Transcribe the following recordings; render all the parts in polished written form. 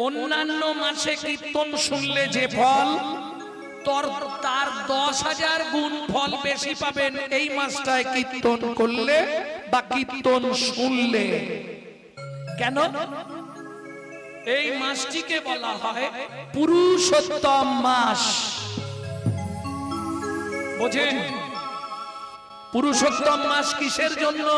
অন্যান্য মাসে কীর্তন শুনলে যে ফল তার 10,000 গুণ ফল বেশি পাবেন এই মাসটায় কীর্তন করলে বা কীর্তন শুনলে। কেন? এই মাসটিকে বলা হয় পুরুষোত্তম মাস। বোঝেন? পুরুষোত্তম মাস কিসের জন্য?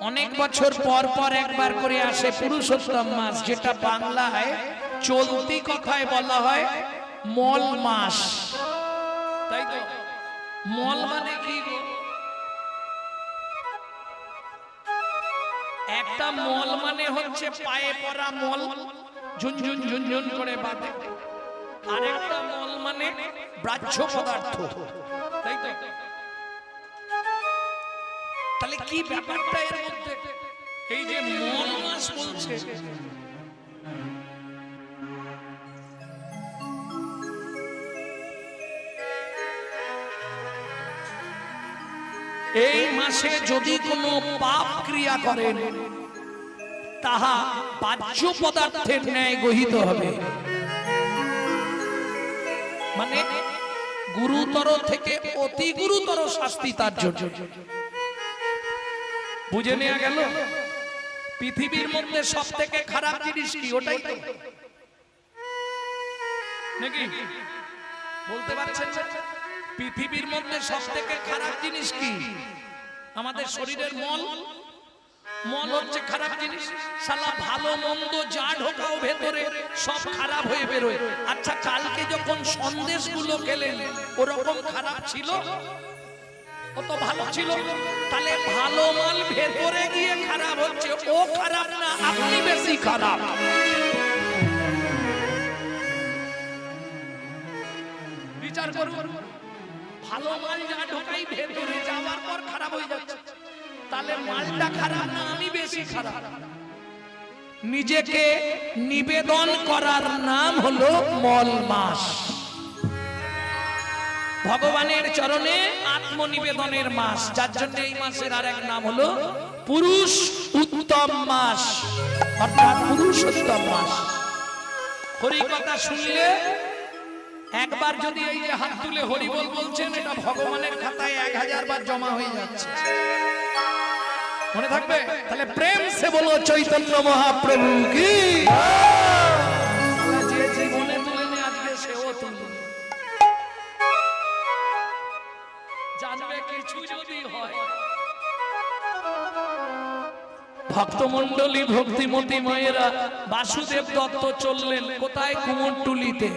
অনেক বছর পর পর একবার করে আসে পুরুষোত্তম মাস, যেটা বাংলায় চলতি কথায় বলা হয় মল মাস। তাই তো? মল মানে কি? একটা মল মানে হচ্ছে পায়ে পড়া মল, ঝুনঝুন ঝুনঝুন করে বাঁধে। আর একটা মল মানে ব্রাহ্য পদার্থ। তাই তো? তাহলে কি ব্যাপারটা এর মধ্যে? এই যে মল মাস বলছে, এই মাসে যদি কোনো পাপ ক্রিয়া করেন তাহা বাহ্য পদার্থের ন্যায় গহিত হবে। মানে গুরুতর থেকে অতি গুরুতর শাস্তি তার জন্য। বুঝে নেওয়া গেল? পৃথিবীর মধ্যে সব থেকে খারাপ জিনিস কি? ওটাই তো নাকি? বলতে পারছেন? পৃথিবীর মধ্যে সব থেকে খারাপ জিনিস কি? আমাদের শরীরের মল। মল হচ্ছে খারাপ জিনিস। শালা ভালো মন্দ যা ঢোকাও ভেতরে সব খারাপ হয়ে বেরোয়। আচ্ছা, কালকে যখন সন্দেশগুলো খেলেন ওরকম খারাপ ছিল? ও তো ভালো ছিল। তাহলে ভালো মাল ভেতরে গিয়ে খারাপ হচ্ছে, ও খারাপ না, আপনি বেশি খারাপ। বিচার করুন। ভালো মাল যা ঢোকাই ভেতরে যাওয়ার পর খারাপ হয়ে যাচ্ছে, তাহলে মালটা খারাপ না, আমি বেশি খারাপ। নিজেকে নিবেদন করার নাম হলো মল মাস। ভগবানের চরণে আত্মনিবেদনের মাস, যার জন্য এই মাসের আর এক নাম হলো পুরুষ উত্তম মাস, অর্থাৎ পুরুষোত্তম মাস। হরি কথা শুনলে একবার যদি এই যে হাত তুলে হরি বল বলছেন, এটা ভগবানের খাতায় 1000 বার জমা হয়ে যাচ্ছে। মনে থাকবে? তাহলে প্রেম সে বলো চৈতন্য মহাপ্রভু কি। যে জীবনে তুলে আজকে সেও তুলবে, জানবে কিছু যদি হয়। ভক্তমণ্ডলী ভক্তিমতী মায়েরা, বাসুদেব দত্ত চললেন কোথায়? কুমোরটুলিতে।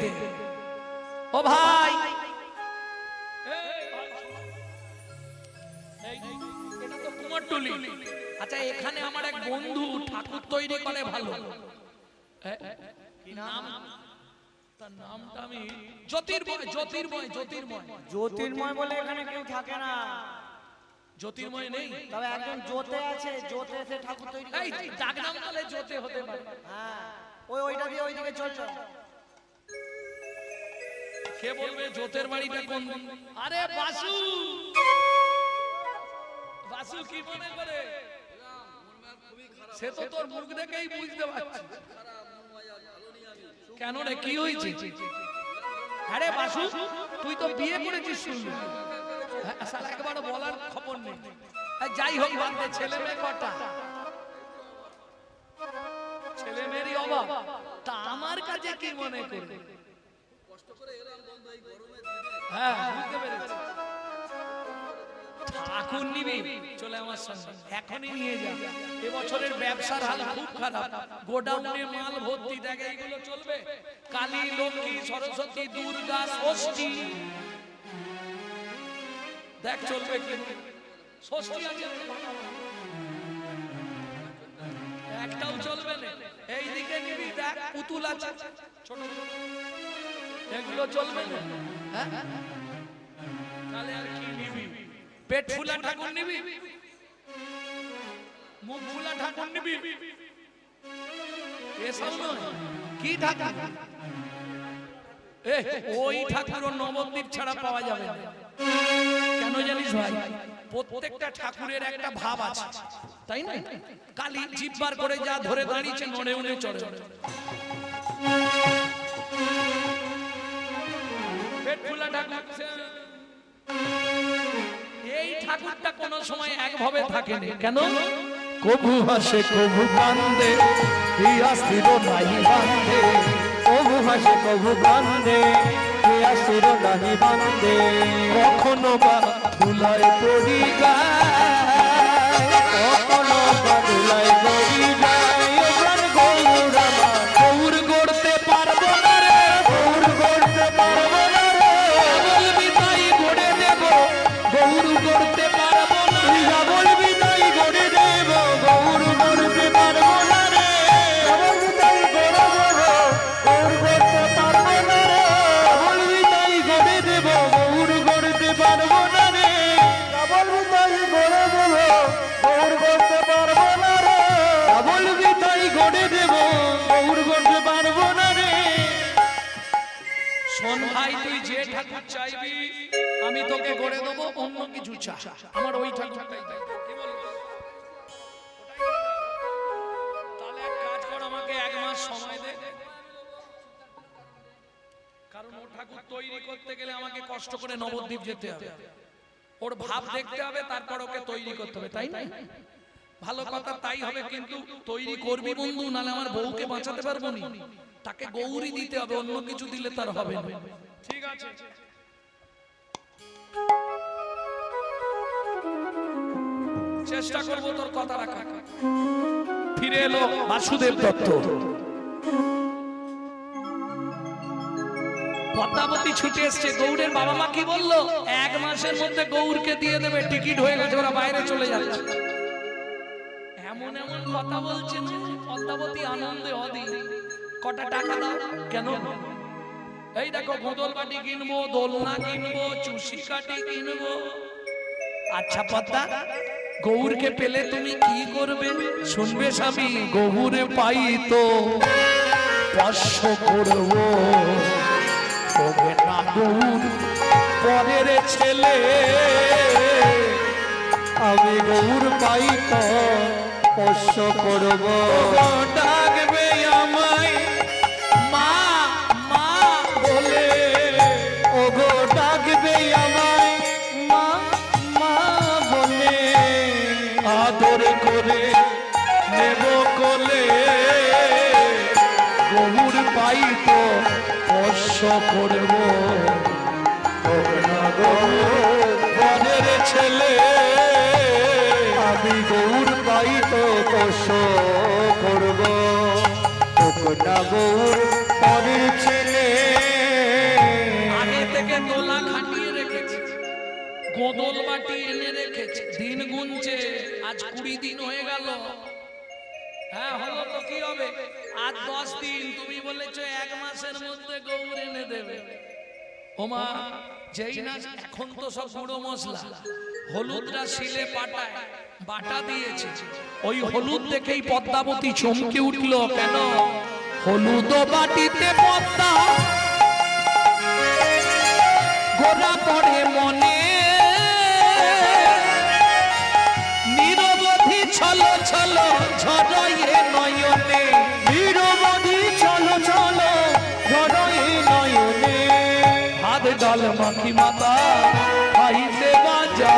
ও ভাই, এটা তো কুমোরটুলি। আচ্ছা, এখানে আমার এক বন্ধু ঠাকুর তৈরি করে ভালো। নাম, তার নামটা আমি জ্যোতির্ময়। জ্যোতির্ময় জ্যোতির্ময় জ্যোতির্ময় বলে এখানে কেউ থাকে না। জ্যোতির্ময় নেই, তবে একজন জ্যোতে আছে। জ্যোতে এসে ঠাকুর তৈরি করে। এই ডাকনাম তাহলে জ্যোতে হতে পারে। হ্যাঁ, ওইটা দিয়ে ওইদিকে চলছে। কে বলবে জ্যোতের বাড়িটা কোন? আরে বাসু, বাসু কি মনে করে? সে তো তোর মুখ দেখেই বুঝতে পারছি। কেন রে, কি হয়েছে? আরে বাসু, তুই তো বিয়ে করেছিস শুনলি? শালা একবার বলার খবর নেই। যাই হোক, বাদে ছেলে মেয়ে কটা? ছেলে মেয়েরই অভাব। তা আমার কাছে কি মনে করে? হ্যাঁ, বুঝতে পেরেছি। ঠাকুর নিবি, চলে আমার সঙ্গে এখনই নিয়ে যা। এবছরের ব্যবসার হাল খুব খারাপ। গোডাউনে মাল ভর্তি। দেখে এগুলো চলবে? কালী, লক্ষ্মী, সরস্বতী, দুর্গা, ষষ্ঠী, দেখ চলবে কি? ষষ্ঠী আছে, একটাও চলবে না। এইদিকে নিবি, দেখ পুতুল আছে ছোট ছোট, এগুলো চলবে না। হ্যাঁ, তাহলে আর কি নিবি? পেট ফুলা ঠাকুর নিবি? মুখ ফুলা ঠাকুর নিবি? এসব নয়। কি ঠাকুর? ওই ঠাকুর নবদ্বীপ ছাড়া পাওয়া যাবে না। কেন জানিস ভাই, প্রত্যেকটা ঠাকুরের একটা ভাব আছে, তাই না? কালী জিব্বার করে যা ধরে দাঁড়িয়েছে নড়ে উড়ে চড়ে, পেট ফুলা ঠাকুর, এই ঠাকুরটা কোন সময় একভাবে থাকেনি। কেন? কবু হাসে কবু কান্দে, হিয়া স্থির নাহি বান্ধে। কবু হাসে কবু কান্দে, হিয়া স্থির নাহি বান্ধে। কখনো বা ধুলায় পড়ি যায়, কখনো বা ধুলায় পড়ি যায়। ও প্রাণ গৌর আমার, গৌর গড়তে পারবো না রে, গৌর গড়তে পারবো না রে। বলবি তাই গড়ে দেব, গৌর গড়তে পারবো না। তুই যা বলবি তাই গড়ে দেব, গৌর গড়তে পারবো না রে। বলবি তাই গড়ে দেব, গৌর গড়তে পারবো না রে। বলবি তাই গড়ে দেব, গৌর গড়তে পারবো না রে। বলবি তাই গড়ে দেব, গৌর গড়তে পারবো না রে। বলবি তাই গড়ে দেব, গৌর গড়তে পারবো না রে। শোন ভাই, তুই যে ঠাকুর চাইবি আমি তোকে গড়ে দেবো, অন্য কিছু চা, আমার ওই ঠাকুরটাই চাই। কি বলিস? তাহলে এক কাজ কর, আমাকে 1 মাস সময় দে, কারণ ও ঠাকুর তৈরি করতে গেলে আমাকে কষ্ট করে নবদ্বীপ যেতে হবে, ওর ভাব দেখতে হবে, তারপর ওকে তৈরি করতে হবে, তাই না? ভালো কথা, তাই হবে, কিন্তু তৈরি করবি বন্ধু, নালে আমার বউকে বাঁচাতে পারবো না। তাকে গৌরী দিতে হবে, অন্য কিছু দিলে তার হবে না। ঠিক আছে, চেষ্টা করবো তোর কথা রাখা। ফিরে এলো বাসুদেব দত্ত। পদ্মাবতী ছুটে এসছে, গৌরের বাবা মা কি বললো? 1 মাসের মধ্যে গৌরকে দিয়ে দেবে, টিকিট হয়ে গেছে, ওরা বাইরে চলে যাচ্ছে। এমন এমন কথা বলছেন, পদ্মাবতী আনন্দে অধীর। কটা টাকা দাও? কেন? এই দেখো, গোদল বাটি কিনবো, দোলনা কিনবো, চুষি কাটি কিনবো। আচ্ছা পদ্মা, গৌরকে পেলে তুমি কি করবে? শুনবে স্বামী, গৌরে পাই তো পার্শ্ব করবো, তবে না গৌর পরের ছেলে। আমি গৌর পাই তো পোষ্য করব। ডাকবে আমায় মা মা বলে, ও গো ডাকবে আমায় মা মা বলে। আদর করে নেব কোলে, গৌর পাই তো পোষ্য করব, তবে না গৌর পরের ছেলে। আমি গৌর পাই তো পোষ্য করব, তবে না গৌর পরের ছেলে। আগে থেকে দোলা খাটিয়ে রেখেছে, গোদল বাটি এনে রেখেছে, দিন গুনছে, আজ 20 দিন হয়ে গেল। হ্যাঁ হলো তো কি হবে, আজ 10 দিন, তুমি বলেছো 1 মাসের মধ্যে গৌর এনে দেবে। ওমা, যেই না এখন তো সব গুঁড়ো মশলা, হলুদরা শিলে পাটায় বাটা দিয়েছে, ওই হলুদ দেখেই পদ্মাবতী চমকে উঠলো। কেন? হলুদ বাটিতে পদ্মা গোরা পড়ে মনে, নিরবধি ছলো ছলো ঝড়য়ে নয়নে। নিরবধি চলো চলো ঝড়ে নয়নে। ভাত ডাল মাখি মাতা খাইতে বাজা,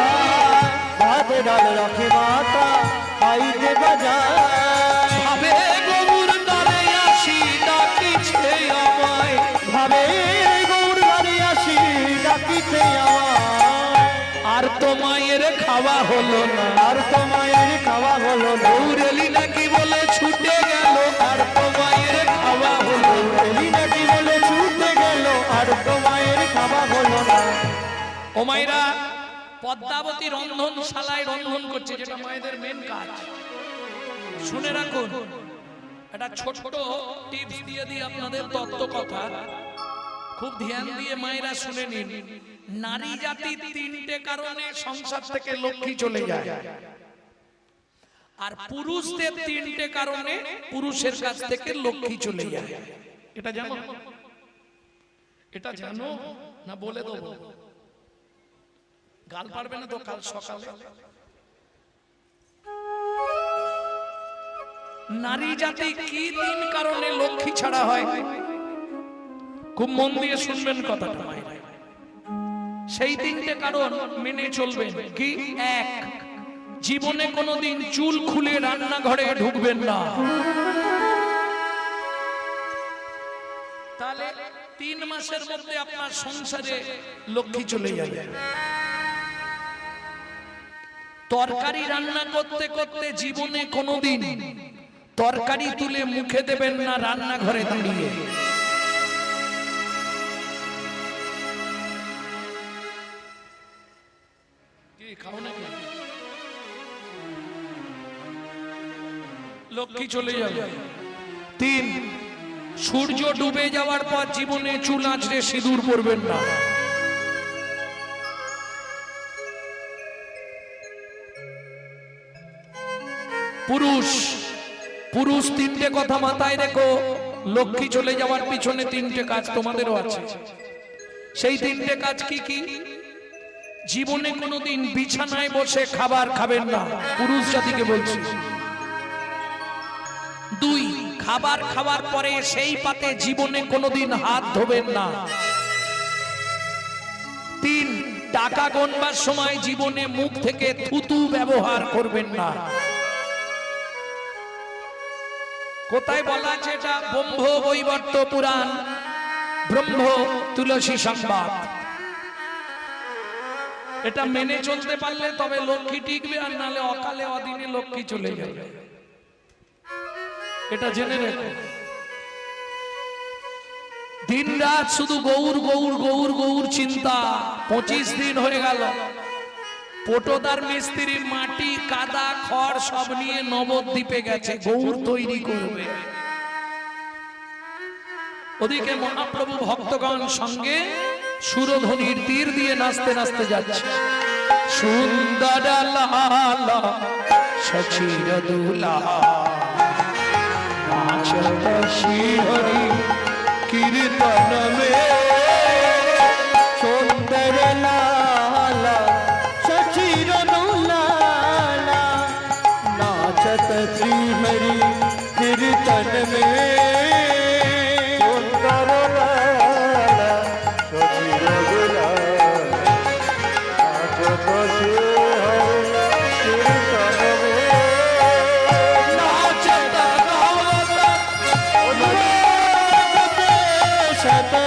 ভাত ডাল রাখে মাতা খাইতে বাজায়। ভাবে গৌর দ্বারে আসি ডাকিছে আমায়, ভাবে গৌর বাড়ি আসি ডাকিতে আমায়। আর তো মায়ের খাওয়া হলো না, আর তো মায়ের খাওয়া হলো না। গৌরেলি নাকি বলে ছুটে গেল, আর তো মায়ের খাওয়া হলো না। এলি নাকি বলে ছুটে গেল, আর তো মায়ের খাওয়া হলো না। ও মায়েরা, পদ্মাবতী রন্ধনশালায় রন্ধন করছে, যেটা মায়েদের মেন কাজ। শুনে রাখুন, একটা ছোট্ট টিপস দিয়ে দিই আপনাদের তত্ত্ব কথা, খুব ধ্যান দিয়ে মায়েরা শুনে নিন। নারী জাতি 3টে কারণে সংসার থেকে লক্ষ্মী চলে যায়, আর পুরুষদের 3টে কারণে পুরুষের কাছ থেকে লক্ষ্মী চলে যায়। এটা জানো? এটা জানো না বলে দেবো? গাল পারবে না তো কাল সকালে। নারী জাতি কি তিন কারণে লক্ষ্মী ছাড়া হয়, খুব মন দিয়ে শুনবেন কথাটা মায়েরা। সেই তিনটে কারণ মেনে চলবেন। কি? এক, জীবনে কোনোদিন চুল খুলে রান্নাঘরে ঢুকবেন না, তাহলে 3 মাসের মধ্যে আপনার সংসারে লক্ষ্মী চলে যাবে। তরকারি রান্না করতে করতে জীবনে কোনোদিন তরকারি তুলে মুখে দেবেন না রান্নাঘরে দাঁড়িয়ে। কি খাও নাকি? লক্ষ্মী চলে যাবে। 3, সূর্য ডুবে যাওয়ার পর জীবনে চুল আঁচড়ে সিঁদুর পরবেন না। পুরুষ 3টে কথা মাথায় রেখো। লক্ষ্মী চলে যাওয়ার পিছনে 3টে কাজ তোমাদেরও আছে। সেই 3টে কাজ কি কি? জীবনে কোনোদিন বিছানায় বসে খাবার খাবেন না, পুরুষ জাতিকে বলছি। 2, খাবার খাওয়ার পরে সেই পাতে জীবনে কোনোদিন হাত ধোবেন না। 3, টাকা গণবার সময় জীবনে মুখ থেকে থুতু ব্যবহার করবেন না। কোথায় বলা আছে এটা? ব্রহ্ম বৈবর্ত পুরাণ, ব্রহ্ম তুলসী সংবাদ। এটা মেনে চলতে পারলে তবে লক্ষ্মী টিকবে, আর নালে অকালে অদিনে লক্ষ্মী চলে যাবে। এটা জেনে রেখো। দিন রাত শুধু গৌর গৌর গৌর গৌর চিন্তা। 25 দিন হয়ে গেল, পটোদার মিস্ত্রি মাটি কাদা খড় সব নিয়ে নবদ্বীপে গেছে, গৌর তৈরি করবে। ওদিকে মহাপ্রভু ভক্তগণ সঙ্গে সুরধ্বনির তীর দিয়ে নাচতে নাচতে যাচ্ছে। সুন্দর লালা সচির দুলা নাচত শ্রীহরি কীর্তন মে। সুন্দর লালা सचिर लाला नाचत श्री हरि कीर्तन में। सुंदर लाला सचिर लाला नाचत श्री हरि कीर्तन में। नाचत गावत सदा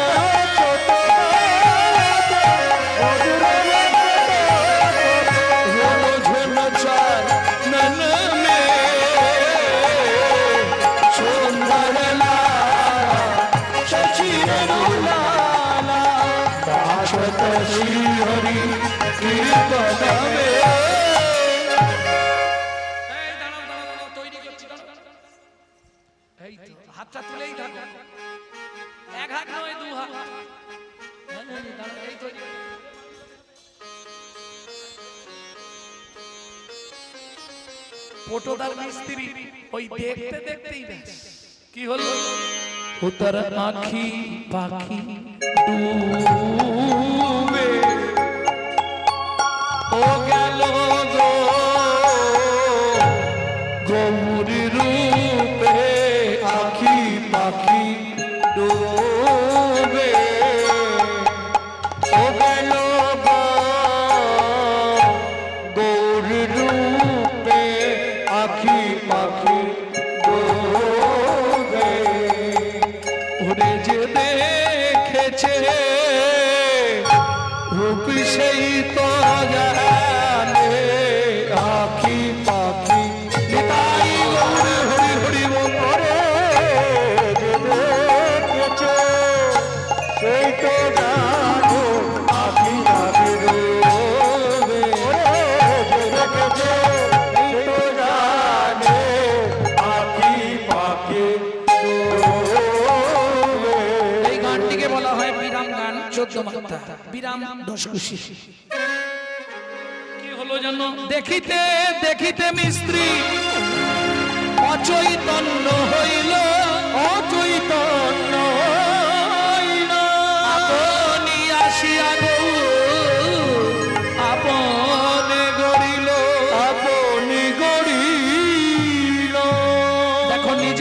হাতটা তুলেই থাকো, এক হাত নয় 2 হাত। এই তৈরি। পটোদার মিস্ত্রি ওই দেখতে দেখতেই কি হলো? উত্তর আঁখি পাখি ডুবে ও গেল গো গৌর রূপে। আখি পাখি ডুবে ও গেল গৌর রূপে। আখি পাখি ডুবে ওরে যে দেখেছে রূপ সেই তো জানে। আখি পাখি নিতাই গৌর হরি হরি বল। দেখেছে সেই তো জানো। আখি পাখি ডুবে দেখেছে সেই তো জানে। আখি পাখি ডুবে। এই গানটিকে বলা হয় বিরাম গান, 14 মাত্রা বিরাম 10 খুশি। কি হলো জানো? দেখিতে দেখিতে মিস্ত্রি অচৈতন্য হইল। অচৈতন্য আপনি আসিয়া গৌর আপন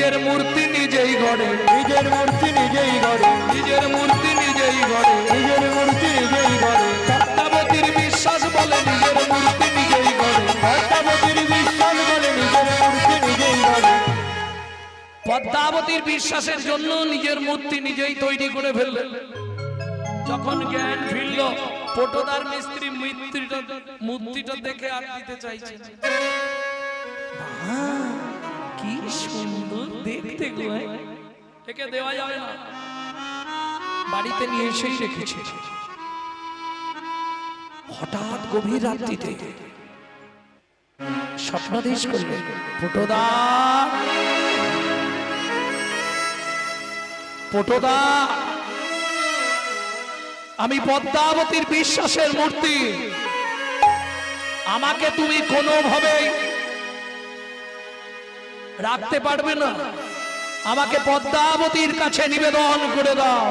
নিজের মূর্তি নিজেই গড়ে, নিজের মূর্তি নিজেই গড়ে, নিজের মূর্তি নিজেই গড়ে। নিজের মূর্তি নিজেই গড়ে। পদ্মাবতীর বিশ্বাস বলে নিজের মূর্তি নিজেই গড়ে, পদ্মাবতীর বিশ্বাস বলে নিজের মূর্তি নিজেই গড়ে। পদ্মাবতীর বিশ্বাসের জন্য নিজের মূর্তি নিজেই তৈরি করে ফেললেন। যখন জ্ঞান ফিরল, পটোদার মিস্ত্রি মূর্তিটা দেখে আর দিতে চাইছে না। কি সুন্দর দেখতে গো, একে দেওয়া যাবে না, বাড়িতে নিয়ে এসেই রেখেছে। হঠাৎ গভীর রাত্রিতে স্বপ্নাদেশ করলেন, পটোদা, পটোদা, আমি পদ্মাবতীর বিশ্বাসের মূর্তি, আমাকে তুমি কোনোভাবেই রাখতে পারবে না, আমাকে পদ্মাবতীর কাছে নিবেদন করে দাও।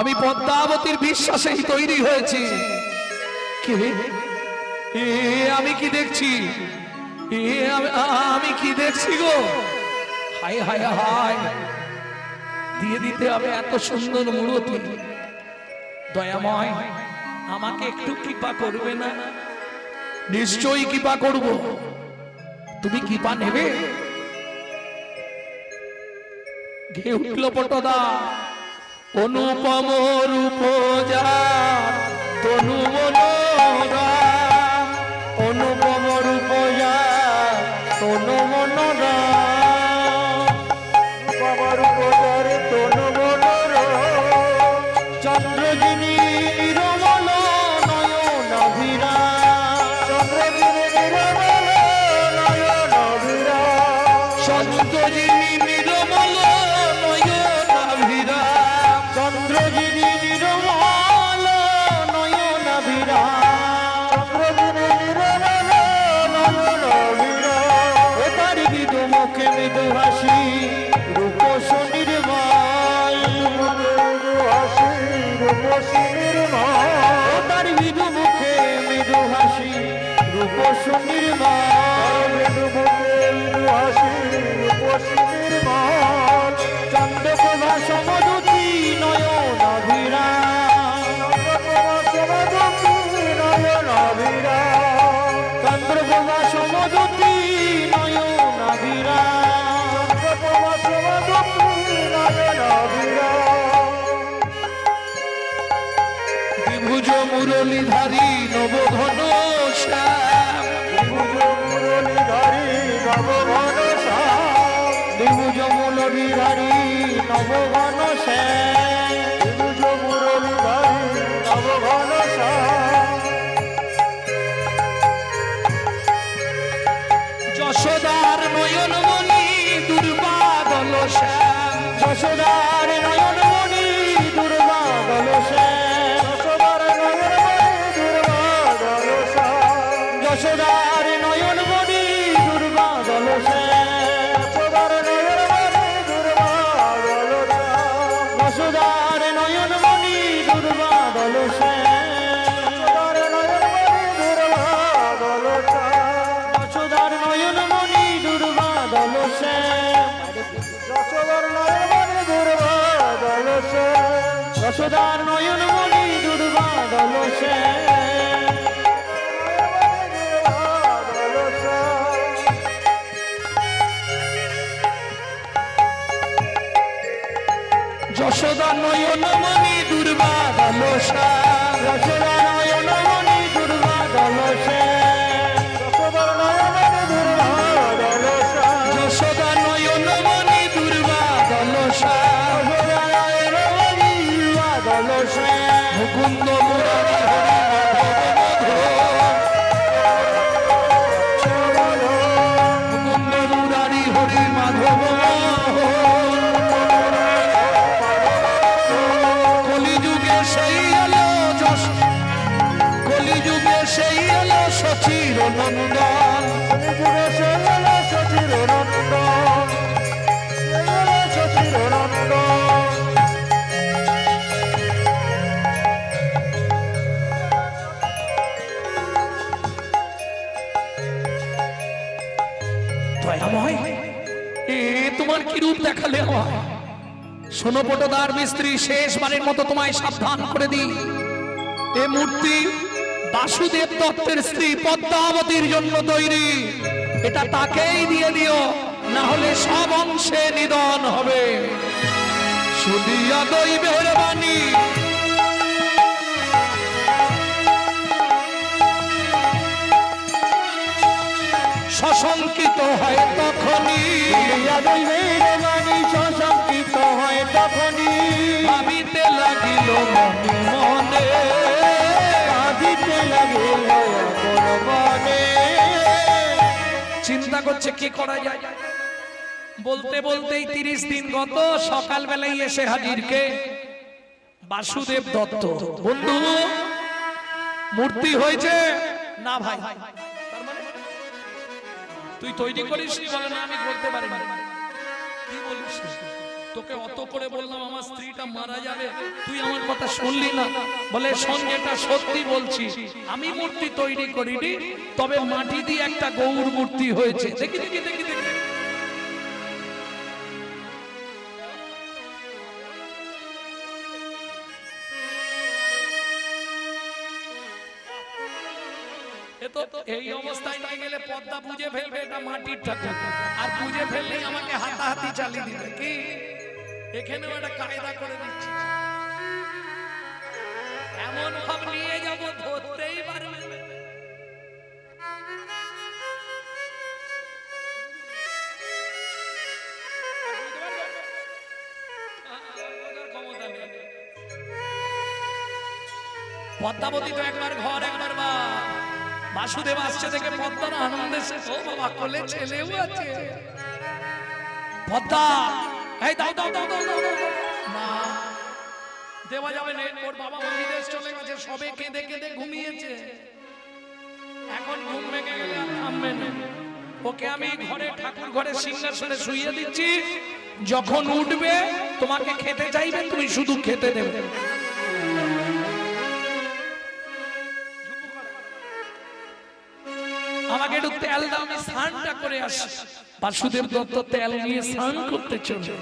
আমি পদ্মাবতীর বিশ্বাসেই তৈরি হয়েছি। আমি কি দেখছি, আমি কি দেখছি গো, হায় হায় হায়, দিয়ে দিতে হবে এত সুন্দর মূর্তি। দয়াময়, আমাকে একটু কৃপা করবে না? নিশ্চয়ই কৃপা করব। তুমি কৃপা নেবে? গে উঠল পটদা, অনুপম রূপ যার তনু মনোরা, অনুপম রূপ যার তনু মনোরা, অনুপম রূপ যার তনু মনোরা। চন্দ্র যিনি নিরমল নয়নাভিরা, চন্দ্র যিনি নিরমল নয়নাভিরা, চন্দ্র যিনি নিরমল নয়নাভিরা, চন্দ্র যিনি নিরমল নয়নাভিরা, চন্দ্র যিনি নিরমল নয়নাভিরা। ও তার মৃদু মুখে মৃদু হাসি, রূপস নির্মল, মৃদু হাসি রূপস নির্মল। ও তার মৃদু মুখে মৃদু হাসি, রূপস নির্মল, মৃদু মুখে মৃদু হাসি রূপস নির্মল। চন্দ্রপ্রভা সমদুতি নয়নাভিরা, চন্দ্রপ্রভা সমদুতি নয়নাভিরা, চন্দ্রপ্রভা সমদুতি নয়নাভিরা, চন্দ্রপ্রভা সমদুতি নয়নাভিরা। বিভুজ মুরলীধারী নবঘন শ্যাম, বিভুজ মুরলীধারী নবঘন শ্যাম, বিভুজ মুরলীধারী নবঘন শ্যাম, বিভুজ মুরলীধারী নবঘন শ্যাম। যশোদার নয়নমণি দুর্বাদল শ্যাম, যশোদার নয়নমণি দুর্বাদল শ্যাম, যশোদার নয়নমণি দুর্বাদল শ্যাম, যশোদার নয়নমণি দুর্বাদল শ্যাম, যশোদার নয়নমণি দুর্বাদল শ্যাম, যশোদার নয়নমণি দুর্বাদল শ্যাম, যশোদার নয়নমণি দুর্বাদল শ্যাম, যশোদার নয়নমণি দুর্বাদল শ্যাম, যশোদার নয়নমণি দুর্বাদল শ্যাম, যশোদার নয়নমণি দুর্বাদল শ্যাম, দুর্বাদল শ্যাম। যশোদা নয়নমণি দুর্বাদল শ্যাম, যশোদা নয়নমণি দুর্বাদল শ্যাম, যশোদার নয়নমণি দুর্বাদল শ্যাম, যশোদা নয়নমণি দুর্বাদল শ্যাম, যশোদা নয়নমণি দুর্বাদল শ্যাম। মুকুন্দ মুরারি মুকুন্দ মুরারি হরি মাধব, কলিযুগে সেই এলো যশ, কলিযুগে সেই এলো সচির নন্দন, কলিযুগে সেই এলো সচির নন্দন, সেই এলো সচির নন্দন। দয়াময়, এ তোমার কি রূপ দেখালে আমায়? শোনো পটদার মিস্ত্রি, শেষবারের মতো তোমায় সাবধান করে দিই, এ মূর্তি বাসুদেব দত্তের স্ত্রী পদ্মাবতীর জন্য তৈরি। এটা তাকেই দিয়ে দিও, না হলে সব অংশে নিধন হবে। শুধিয়া দৈবের বাণী সশঙ্কিত হয় তখনই, সশঙ্কিত হয় তখনই ভাবিতে লাগিল মনে মনে, কাঁদিতে লাগিল মনে। চিন্তা করছে কি করা যায়। বলতে বলতেই 30 দিন গত, সকালবেলায় এসে হাজির কে? বাসুদেব দত্ত। বন্ধু, মূর্তি হয়েছে না ভাই? তার মানে তুই তৈরি করিস নি? বলে না, আমি করতে পারি না। কি বলিস? তোকে অত করে বললাম আমার স্ত্রীটা মারা যাবে, তুই আমার কথা শুনলি না। বলে শোন, যেটা সত্যি বলছি, আমি মূর্তি তৈরি করিনি, তবে মাটি দিয়ে একটা গৌর মূর্তি হয়েছে। দেখি দেখি দেখি দেখি। এই অবস্থায় নিয়ে গেলে পদ্মা বুঝে ফেলবে এটা মাটির ঠাকুর, আর বুঝে ফেললেই আমাকে হাতাহাতি চালিয়ে দিবে। কি এখানেও একটা কায়দা করে দিচ্ছি, এমন ভাব নিয়ে যাব ধরতেই পারবে। পদ্মাবতী তো একবার ঘর একবার বা বাসুদেব আসছে দেখে পদ্মার আনন্দে ও বাবা কোলে ছেলেও আছে। পদ্মা, এই দাও দাও দাও দাও দাও দাও। না, দেওয়া যাবে না, ওর বাবা মা বিদেশ চলে গেছে, সবে কেঁদে কেঁদে ঘুমিয়েছে, এখন ঘুম ভেঙে গেলে আর থামবে না। ওকে আমি ঘরে ঠাকুর ঘরে সিংহাসনে শুইয়ে দিচ্ছি, যখন উঠবে তোমাকে খেতে চাইবে, তুমি শুধু খেতে দেবে। আমাকে একটু তেল দাও, আমি স্নানটা করে আসি। বাসুদেব দত্ত তেল নিয়ে স্নান করতে চলে।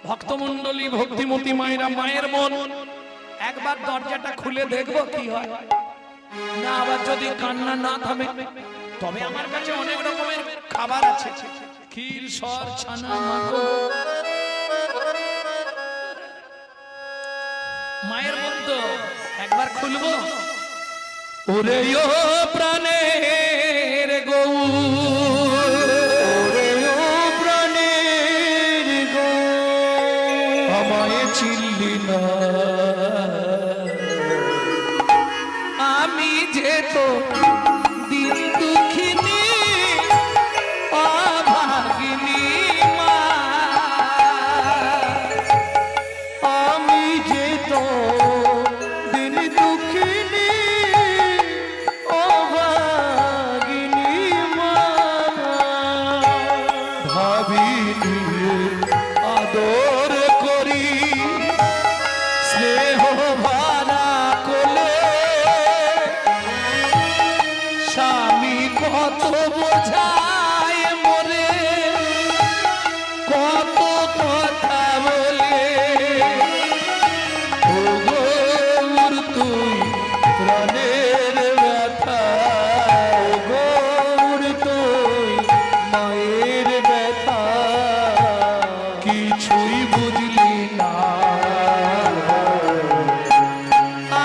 ভক্তমণ্ডলী, ভক্তিমতী মায়েরা, মায়ের মন, একবার দরজাটা খুলে দেখবো কি হয়। না, আবার যদি কান্না না থামে, তবে আমার কাছে অনেক রকমের খাবার আছে, ক্ষীর, সর, ছানা, মাখো। মায়ের মন তো একবার খুলবো। ওরে ও প্রাণের গৌর, ওরে ও প্রাণের গৌর, আমায় চিনলি না, আমি যে তো দিন দুঃখিনী অভাগিনী মা, আমি যে তো দিন দুঃখিনী অভাগিনী মা, ভাবিনি আদর করি স্নেহ ভরা কোলে, স্বামী কত বোঝায় মোরে, কত কথা বলে। ও গৌর তুই প্রাণের ব্যথা, ও গৌর তুই মায়ের ব্যথা, কিছুই বুঝলি না,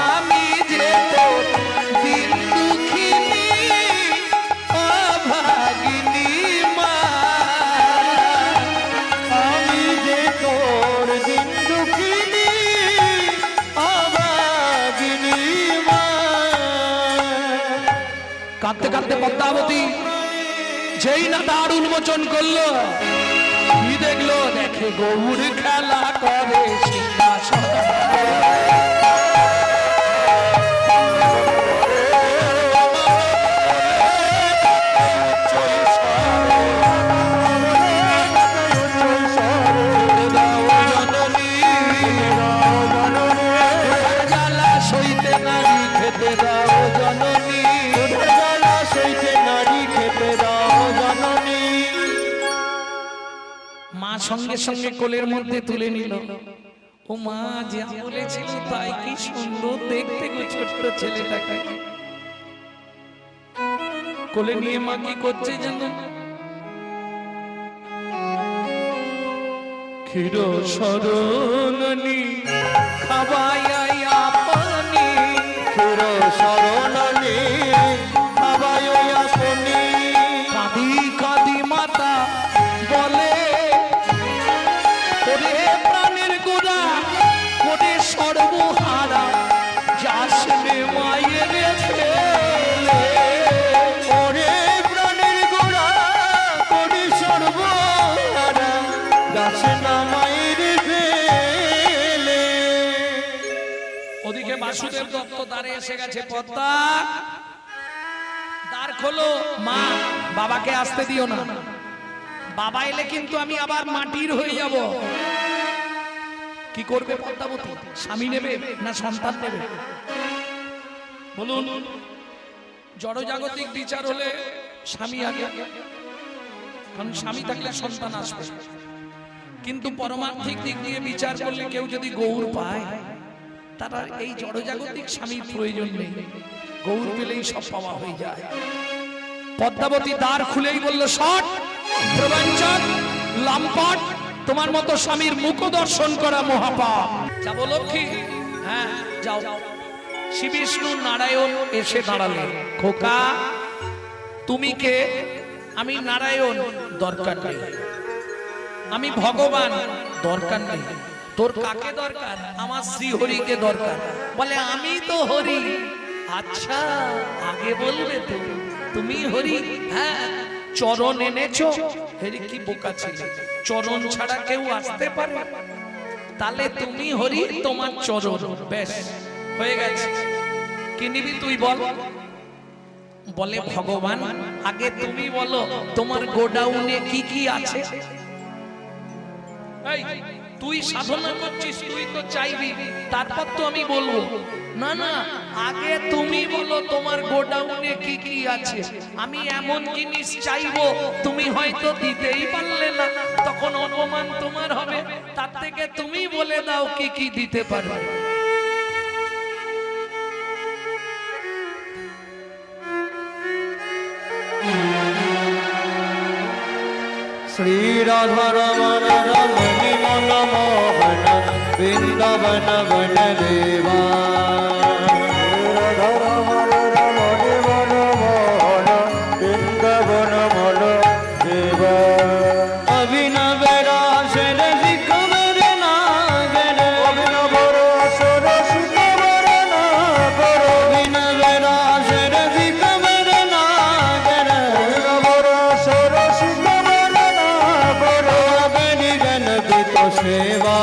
আমি যে তোর দিন দুঃখিনী অভাগিনী মা, আমি যে তোর দিন দুঃখিনী অভাগিনী মা। কাঁদতে কাঁদতে পদ্মাবতী যেই না দ্বার উন্মোচন করলো, কি দেখলো? দেখে গৌর খেলা করে সিংহাসনে। জ্বালা সইতে নারী খেতে দাও জননী, জ্বালা সইতে নারী খেতে দাও সঙ্গে সঙ্গে কোলের মধ্যে তুলে নিল। ও মা যা বলেছিল তাই, কি সুন্দর দেখতে গো ছোট্ট ছেলেটাকে। কোলে নিয়ে মা কি করছে জানো? ক্ষীর শরণনি খাবাইয়া পানি, ক্ষীর শরণনি খাবাইয়া পানি। কাঁদি কাঁদি মাতা বলে, ওরে প্রাণের গোড়া করে সর্বহারা, যাসনে মায়ের ছেলে। ওরে প্রাণের গোড়া করে সর্বহারা, যাসনা মায়ের ফেলে। ওদিকে বাসুদেব দত্ত দ্বারে এসে গেছে। পদ্মা, দ্বার খোলো। মা, বাবাকে আসতে দিও না, বাবা এলে কিন্তু আমি আবার মাটির হয়ে যাব। কি করবে পদ্মাবতী? স্বামী নেবে না সন্তান নেবে? বলুন। জড়জাগতিক বিচার হলে স্বামী আগে, কারণ স্বামী থাকলে সন্তান আসবে। কিন্তু পরমার্থিক দিক দিয়ে বিচার করলে কেউ যদি গৌর পায়, তারা এই জড়জাগতিক স্বামীর প্রয়োজন নেই, গৌর পেলেই সব পাওয়া হয়ে যায়। পদ্মাবতী দ্বার খুলেই বলল, শট প্রবঞ্চক লম্পট, তোমার মতো স্বামীর মুখ দর্শন করা মহাপাপ। যাবো লক্ষ্মী? হ্যাঁ যাও। শ্রী বিষ্ণু নারায়ণ এসে দাঁড়ালেন। খোকা, তুমি কে? আমি নারায়ণ। দরকার নেই। আমি ভগবান। দরকার নেই। তোর কাকে দরকার? আমার শ্রীহরিকে দরকার। বলে আমি তো হরি। আচ্ছা, আগে বলবে তো তুমি হরি? হ্যাঁ। চরণ এনেছো? হেরি কি বোকা ছিল, চরণ ছাড়া কেউ আসতে পারে? তাহলে তুমি হরি, তোমার চরণ। বেশ, হয়ে গেছে। কি নিবি তুই বল? বলে ভগবান, আগে তুমি বলো তোমার গোডাউনে কি কি আছে। এই, তুই সাধনা করছিস, তুই তো চাইবি, তারপর তো আমি বলবো। না না, আগে তুমি বলো তোমার গোডাউনে কি কি আছে। আমি এমন জিনিস চাইবো তুমি হয়তো দিতেই পারলে না, তখন অপমান তোমার হবে। তার থেকে তুমি বলে দাও কি কি দিতে পারবে। শ্রী রাধা রমণ রমণী মনমোহন বৃন্দাবন বন দেবা। রাধা রমণ রমণী মনমোহন বৃন্দাবন মন দেবা। অভিনব রাসের শিখবর নাগর, অভিনব রাসের শিখবর নাগর, অভিনব রাসের শিখবর নাগর, অভিনব রাসের শিখবর নাগর। নাগরি গণপিত সেবা,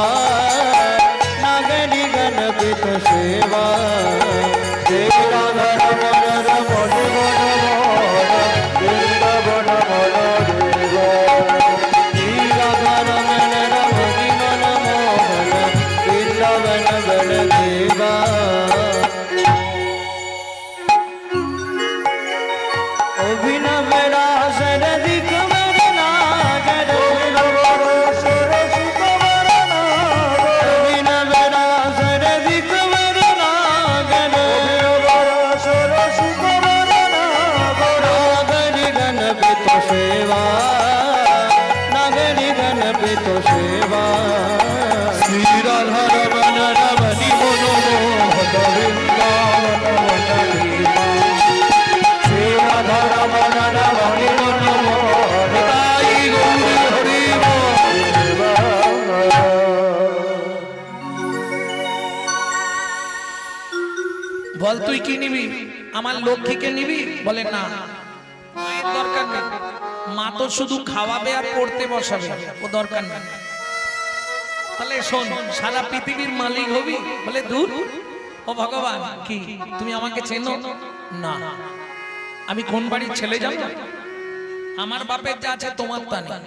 নাগরি গণপিত সেবা। শ্রী রাধা রমণ রমণী মনমোহন বৃন্দাবন মন দেবা। শ্রী রাধা রমণ রমণী মনমোহন বৃন্দাবন বন দেবা। অভিনব রাসের দিকবর নাগর, অভিনব রাসের শিখবর নাগর, অভিনব রাসের দিকবর নাগর, অভিনব রাসের শিখবর নাগর। নাগরি গণপিত সেবা, নাগরি গণপিত সেবা। শ্রী রাধা রমণ রমণী মনমোহন বৃন্দাবন বন দেবা। শ্রী রাধা রমণ রমণী মনমোহন তাই গৌরী হরি দেবা। বল তুই কি নিবি? আমার লক্ষ্মীকে নিবি? বলে না, মায়ের দরকার নেই। মা তো শুধু খাওয়াবে আর পড়তে বসাবে, ও দরকার নেই। তাহলে শোন, সারা পৃথিবীর মালিক হবি? বলে দূর। ও ভগবান, কি তুমি আমাকে চেনো? না। আমি কোন বাড়ির ছেলে জানো? আমার বাপের যা আছে তোমার তা নেই।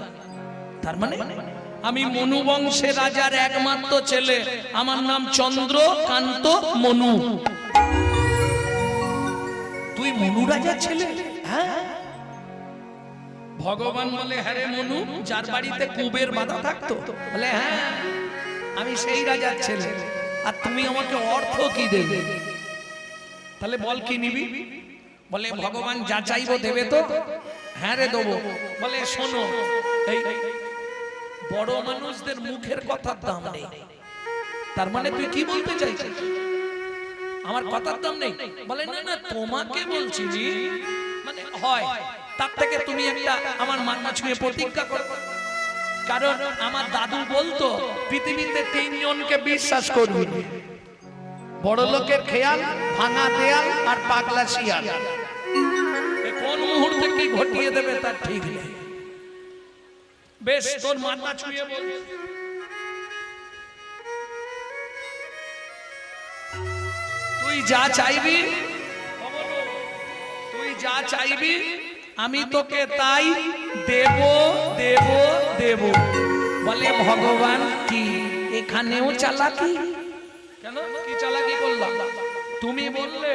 তার মানে আমি মনু বংশের রাজার একমাত্র ছেলে। আমার নাম চন্দ্রকান্ত মনু। তুই মনু রাজার ছেলে? হ্যাঁ। ভগবান বলে হ্যাঁ রে মনু, যার বাড়িতে কুবের বাধা থাকতো, বলে হ্যাঁ আমি সেই রাজার ছেলে, আর তুমি আমাকে অর্থ কি দেবে? তাহলে বল কি নিবি? বলে ভগবান যা চাইবো দেবে তো? হ্যাঁ রে দেবো। বলে শোনো, এই বড় মানুষদের মুখের কথার দাম নেই। তার মানে তুই কি বলতে চাইছিস? আমার কথার দাম নেই? বলে না না, তোমাকে বলছি জি, মানে হয় তার থেকে তুমি একটা আমার মাথা ছুঁয়ে প্রতিজ্ঞা করো। কারণ আমার দাদু বলতো পৃথিবীতে তিনজনকে বিশ্বাস করবি, বড় লোকের খেয়াল, ভাঙা দেয়াল আর পাগলা শিয়াল। কোন মুহূর্তে কি ঘটিয়ে দেবে তার ঠিক নেই। বেশ, তোর মাথা ছুঁয়ে বল, তুই যা চাইবি, তুই যা চাইবি আমি তোকে তাই দেব দেব দেব। বলে ভগবান কি এখানেও চালাকি? কেন, কি চালাকি করলাম? তুমি বললে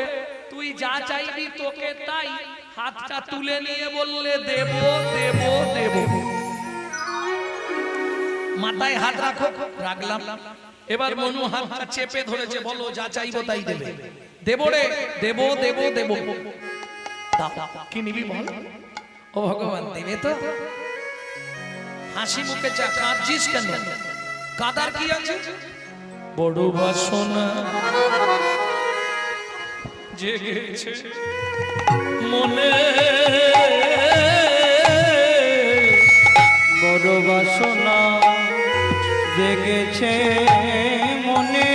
তুই যা চাইবি তোকে তাই, হাতটা তুলে নিয়ে বললে দেব দেব দেব। মাথায় হাত রাখো, রাখলাম। এবার মনু হাতটা চেপে ধরেছে, বলো যা চাইবো তাই দেবে। দেব রে, দেব দেব দেব। কি নিবি বল? ও ভগবান দেবে তো? হাসি মুখে চা, কাঁদছিস কেন? কাদার কি আছে? বড় বাসনা জেগেছে মনে, বড় বাসনা জেগেছে মনে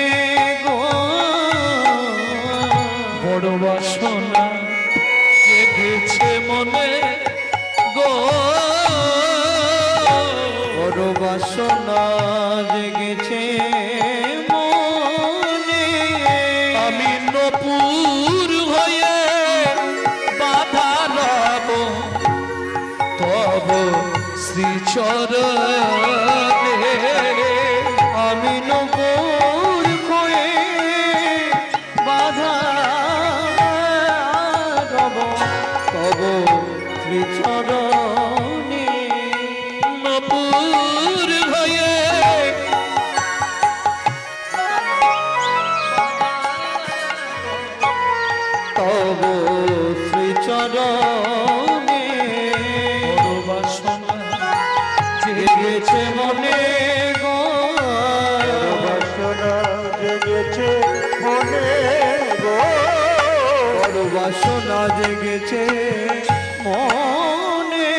গো, বড় বাসনা জেগেছে মনে গো, বড় বাসনা জেগেছে মনে। আমি নপুর হয়ে বাধা রব তব শ্রীচরণে, আমি নপুর হয়ে বাধা রব তব শ্রীচরণে। নপুর হয়ে তব শ্রীচরণে, বড় বাসনা জেগেছে মনে গো, বাসনা জেগেছে মনে গো, বড় বাসনা জেগেছে মনে।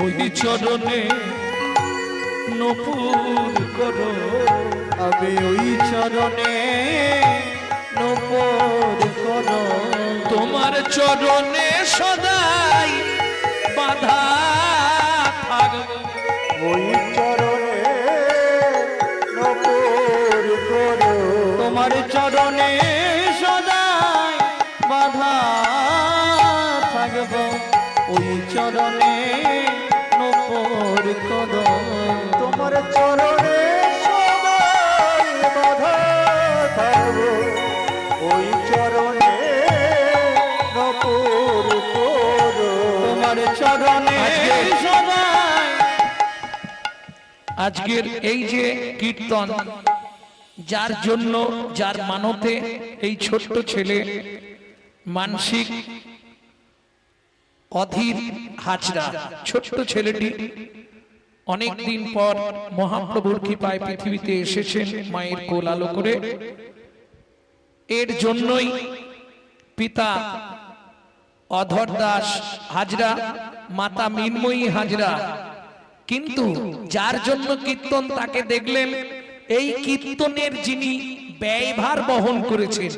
ওই চরণে নপুর করো, আমি ওই চরণে নপুর করো, তোমার চরণে সদাই বাধা থাকবে। ওই চরণে নপুর করো, তোমার চরণে সদাই বাধা থাকব, ওই চরণে নপুর করো, তোমার চরণে সদাই বাধা থাকব, ওই চরণে নপুর করো, তোমার চরণে সদাই। আজকের এই যে কীর্তন, যার জন্য, যার মানতে এই ছোট্ট ছেলে মানসিক অধীর হাজরা, ছোট্ট ছেলেটি অনেক দিন পর মহাপ্রভুর কৃপায় পৃথিবীতে এসেছেন মায়ের কোল আলো করে। এর জন্যই পিতা অধর দাস হাজরা, মাতা মিনময়ী হাজরা। কিন্তু যার জন্য কীর্তন, তাকে দেখলেন এই কীর্তনের যিনি ব্যয়ভার বহন করেছেন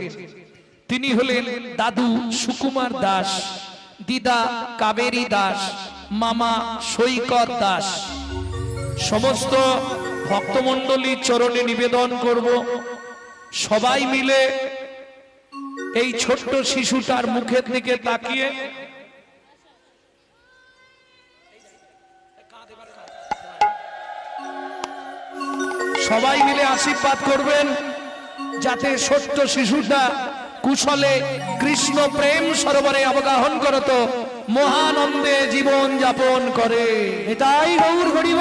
তিনি হলেন দাদু সুকুমার দাস, দিদা কাবেরী দাস, মামা সৈকত দাস। সমস্ত ভক্তমণ্ডলীর চরণে নিবেদন করব, সবাই মিলে এই ছোট্ট শিশুটার মুখের দিকে তাকিয়ে সবাই মিলে আশীর্বাদ করবেন, যাতে ছোট্ট শিশুটা কুশলে কৃষ্ণ প্রেম সরোবরে অবগাহন করত মহানন্দে জীবন যাপন করে। তাই গৌর হরিব।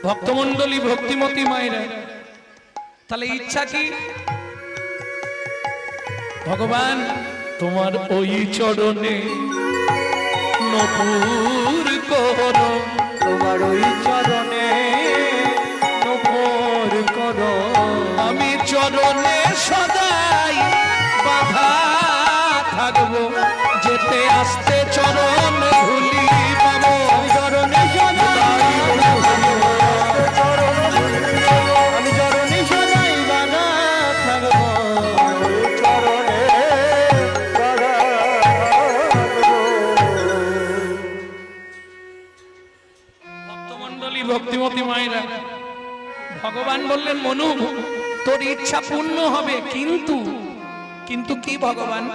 ভক্তমণ্ডলী, ভক্তিমতী মায়েরা, তাহলে ইচ্ছা কি? ভগবান তোমার ওই চরণে নপুর করো, তোমার ওই চরণে নমর করো। আমি চরণে সদাই বাধা থাকবো, যেতে আসতে চরণ ধুলি পাবো। আমি চরণে সদাই আমি চরণে সদাই বাধা থাকবো, চরণে বাধা থাকবো। ভক্তমণ্ডলী, ভক্তিমতী মায়েরা, ভগবান বললেন মনু তোর ইচ্ছা পূর্ণ হবে, কিন্তু কিন্তু কি ভগবান?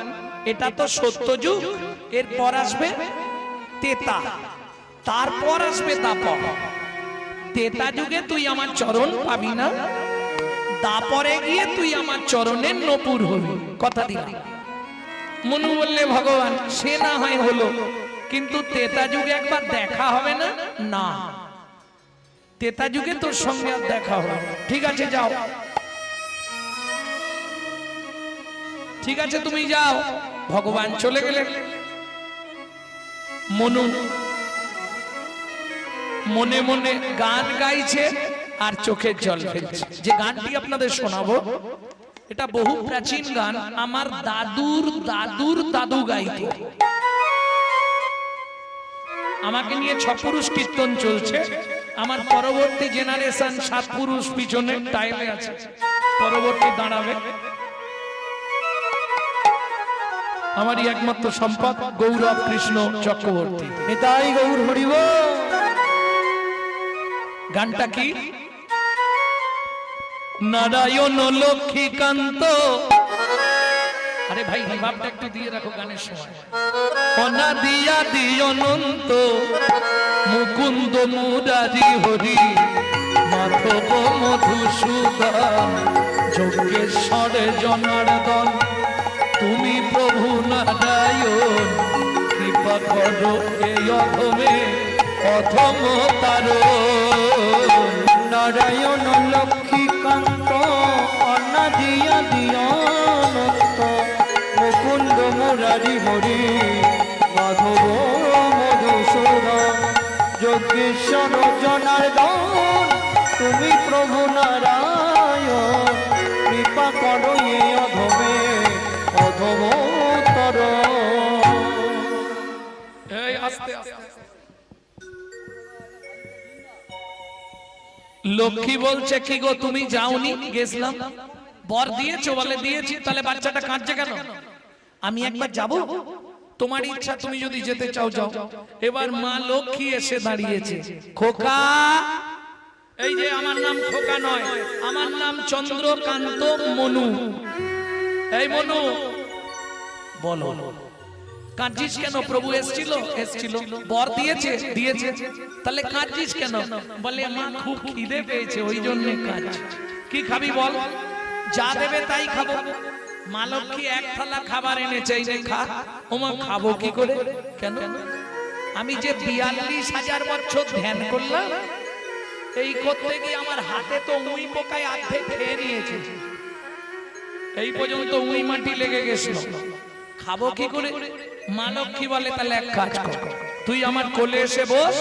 এটা তো সত্য যুগ, এরপর আসবে তেতা, তারপর আসবে দাপর। তেতা যুগে তুই আমার চরণ পাবি না, দাপরে গিয়ে তুই আমার চরণের নপুর হবি, কথা দিলাম। মনু বললে ভগবান সে না হয় হলো, কিন্তু তেতা যুগে একবার দেখা হবে না? না, তেতা যুগে তোর সঙ্গে আর দেখা হবে না। ঠিক আছে যাও, ঠিক আছে তুমি যাও। ভগবান চলে গেলেন। মনু মনে মনে গান গাইছে আর চোখের জল ফেলছে। যে গানটি আপনাদের শোনাবো, এটা বহু প্রাচীন গান, আমার দাদুর দাদুর দাদু গাইতো। আমাকে নিয়ে 6 পুরুষ কীর্তন চলছে, আমার পরবর্তী জেনারেশন 7 পুরুষ পিছনে টাইলে আছে, পরবর্তী দাঁড়াবে। আমারই একমাত্র সম্পদ গৌরব কৃষ্ণ চক্রবর্তী। তাই গৌর হরিব। গানটা কি? নারায়ণ লক্ষ্মীকান্ত। আরে ভাই রিভাবটা একটু দিয়ে রাখো গানের সময়। অনাদিয়া অনন্ত মুকুন্দ মুরারি হরি মাধব মধুসূদন যজ্ঞেশ্বর জনার্দন তুমি প্রভু নারায়ণ কৃপা করো এই অধমে অধম তারো। নারায়ণ লক্ষ্মীকান্ত অনাদিয়া অনন্ত মুকুন্দ মুরারি হরি মাধব মধুসূদন যজ্ঞেশ্বর জনার্দন তুমি প্রভু নারায়ণ কৃপা করো এই অধমে অধমতর। এই আস্তে আস্তে। লক্ষ্মী বলছে কি গো তুমি যাওনি? গেছিলাম। বর দিয়েছো? বলে দিয়েছি। তাহলে বাচ্চাটা কাঁদছে কেন? আমি একবার যাব। তোমার ইচ্ছা, তুমি যদি যেতে চাও যাও। এবার মা লক্ষ্মী এসে দাঁড়িয়েছে। খোকা, এই যে আমার নাম খোকা নয়, আমার নাম চন্দ্রকান্ত মনু। এই মনু বলো কাঁদছিস কেন? প্রভু এসেছিল? এসেছিল। বর দিয়েছে? দিয়েছে। তাহলে কাঁদছিস কেন? বলে মা খুব খিদে পেয়েছে ওই জন্য কাঁদছি। কি খাবি বল? যা দেবে তাই খাবো। মা লক্ষ্মী 1 থালা খাবার এনেছে, এই নে খা। ওমা খাবো কি করে? কেন? আমি যে 42,000 বছর ধ্যান করলাম, এই করতে গিয়ে আমার হাতে তো উই পোকায় অর্ধেক খেয়ে নিয়েছে, এই পর্যন্ত উই মাটি লেগে গেছিল, খাবো কি করে? মা লক্ষ্মী বলে তাহলে এক কাজ কর, তুই আমার কোলে এসে বস,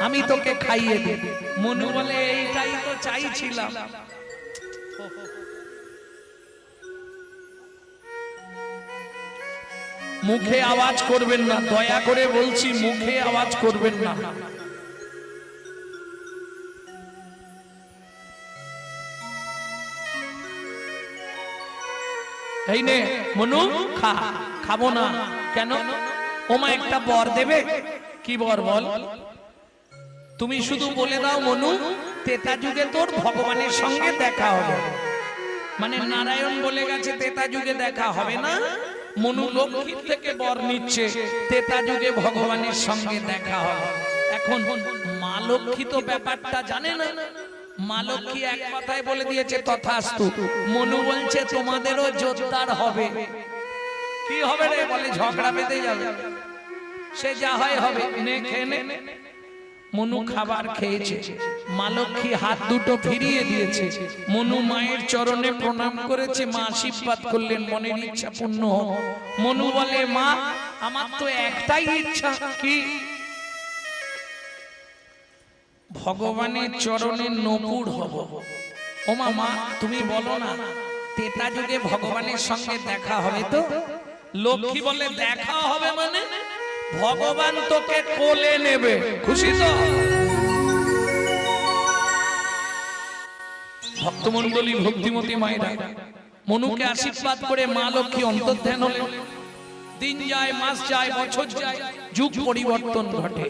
আমি তোকে খাইয়ে দেব। মনু বলে এইটাই তো চাইছিলাম। মুখে আওয়াজ করবেন না, দয়া করে বলছি, মুখে আওয়াজ করবেন না। এই নে মনু, খা খাবো না। কেন? ওমা একটা বর দেবে। কি বর বল? তুমি শুধু বলে দাও মনু, তেতা যুগে তোর ভগবানের সঙ্গে দেখা হবে। মানে নারায়ণ বলে গেছে তেতা যুগে দেখা হবে না, মনু লক্ষ্মীর থেকে বর নিচ্ছে, তেতা যুগে ভগবানের সঙ্গে দেখা হবে। এখন মা লক্ষ্মী তো ব্যাপারটা জানে না। মা লক্ষ্মী এক কথায় বলে দিয়েছে তথাস্তু। মনু বলছে তোমাদেরও জোরদার হবে। কি হবে রে? বলে ঝগড়া বেঁধে যাবে। সে যা হয় হবে, নে খেয়ে নে। মনু খাবার খেয়েছে, মা লক্ষ্মী হাত দুটো ফিরিয়ে দিয়েছে। মনু মায়ের চরণে প্রণাম করেছে, মা আশীর্বাদ করলেন মনের ইচ্ছা পূর্ণ হোক। মনু বলে মা আমার তো একটাই ইচ্ছা। কি? ভগবানের চরণে নপুর হব। ও মা তুমি বলো না, তেতা যুগে ভগবানের সঙ্গে দেখা হবে তো? লক্ষ্মী বলে দেখা হবে মানে ভগবান তোকে কোলে নেবে। খুশি তো? ভক্তমণ্ডলী ভক্তিমতী মায়েরা মনুকে আশীর্বাদ করে মা লক্ষ্মী অন্তর্ধান হলেন। দিন যায়, মাস যায়, বছর যায়, যুগ পরিবর্তন ঘটে।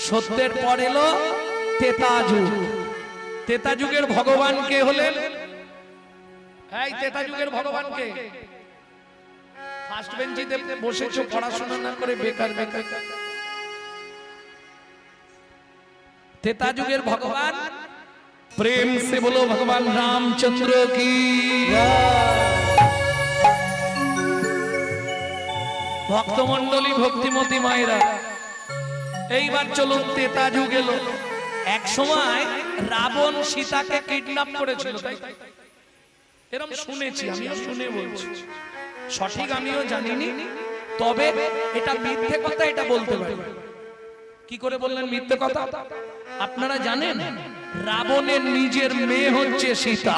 সত্যের পর এলো তেতা যুগ। তেতা যুগের ভগবান কে হলেন? এই তেতা যুগের ভগবান কে? ফার্স্ট বেঞ্চিতে বসেছো পড়াশোনা না করে বেকার বেকার। তেতা যুগের ভগবান, প্রেম से बोलो भगवान रामचंद्र की। ভক্তমণ্ডলী ভক্তিমতী মায়েরা এইবার চলুন তেতা যুগ এলো। এক সময় রাবণ সীতাকে কিডন্যাপ করেছিল, তাই এরকম শুনেছি, আমিও শুনে বলছি, সঠিক আমিও জানিনি, তবে এটা মিথ্যে কথা এটা বলতে পারি। কি করে বললেন মিথ্যে কথা? আপনারা জানেন রাবণের নিজের মেয়ে হচ্ছে সীতা।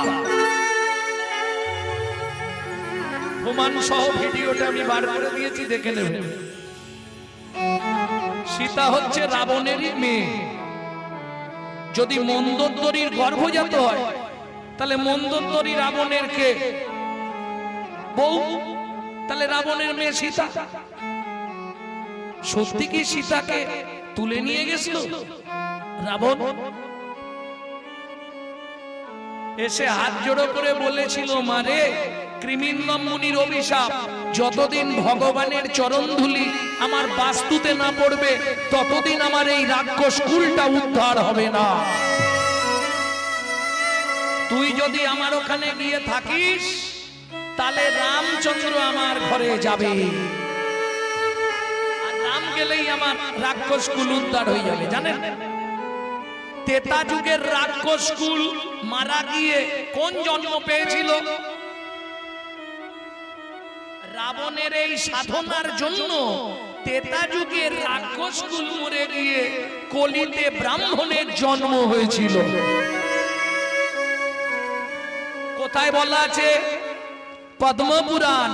প্রমাণ সহ ভিডিওটা আমি বার করে দিয়েছি, দেখে নেবেন। সীতা হচ্ছে রাবণেরই মেয়ে। যদি মন্দোদরীর গর্ভজাত হয় তাহলে মন্দোদরী রাবণের কে? বউ। তাহলে রাবণের মেয়ে সীতা। সত্যি কি সীতাকে তুলে নিয়ে গেছিল রাবণ? এসে হাত জোড়ো করে বলেছিল মারে, কৃমিন্নম মুনির অভিশাপ, যতদিন ভগবানের চরণধুলি আমার বাস্তুতে না পড়বে ততদিন আমার এই রাক্ষস কুলটা উদ্ধার হবে না। তুই যদি আমার ওখানে গিয়ে থাকিস তাহলে রামচন্দ্র আমার ঘরে যাবে, আর রাম গেলেই আমার রাক্ষস কুল উদ্ধার হয়ে যাবে। জানেন তেতা যুগের রাক্ষস কুল মারা গিয়ে কোন জন্ম পেয়েছিল? রাবণের এই সাধনার জন্য তেতা যুগের রাক্ষস কুল মরে গিয়ে কলিতে ব্রাহ্মণের জন্ম হয়েছিল। কোথায় বলা আছে? পদ্মপুরাণ,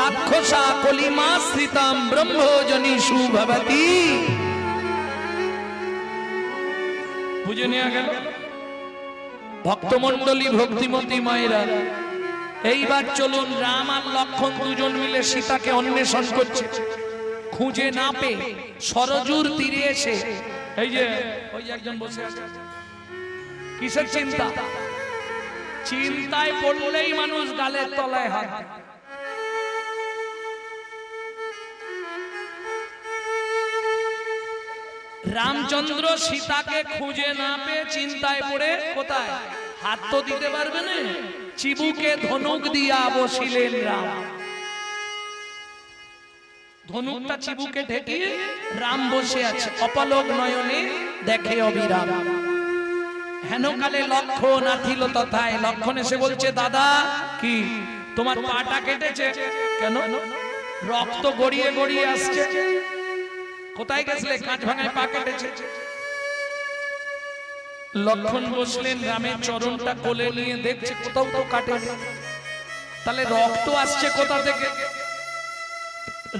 রাক্ষসা কলিমাশ্রিতাম ব্রহ্মজনীষু ভবতি। বুঝে নেওয়া গেল? ভক্তমণ্ডলী ভক্তিমতী মায়েরা এইবার চলুন, রাম আর লক্ষ্মণ দুজন মিলে সীতাকে অন্বেষণ করছে। খুঁজে না পেয়ে সরজুর তীরে এসে এই যে ওই যে একজন বসে আছে, কিসের চিন্তা? চিন্তায় পড়লেই মানুষ গালের তলায় হাত। রামচন্দ্র সীতাকে খুঁজে না পেয়ে চিন্তায় পড়ে কোথায়? হাত তো দিতে পারবে না, চিবুকে ধনুক দিয়া বসিলেন রাম। ধনুকটা চিবুকে ঠেকিয়ে রাম বসে আছে, অপলক নয়নে দেখে অবিরাম। হেনকালে লক্ষণ আথিল তথায়। লক্ষণ এসে বলছে দাদা কি তোমার পাটা কেটেছে কেন? রক্ত গড়িয়ে গড়িয়ে আসছে। কোথায় গেছিলে? কাঁচ ভাঙায় পা কেটেছে। লক্ষণ বসলেন, রামের চরণটা কোলে নিয়ে দেখছে কোথাও তো কাটে, তাহলে রক্ত আসছে কোথা থেকে?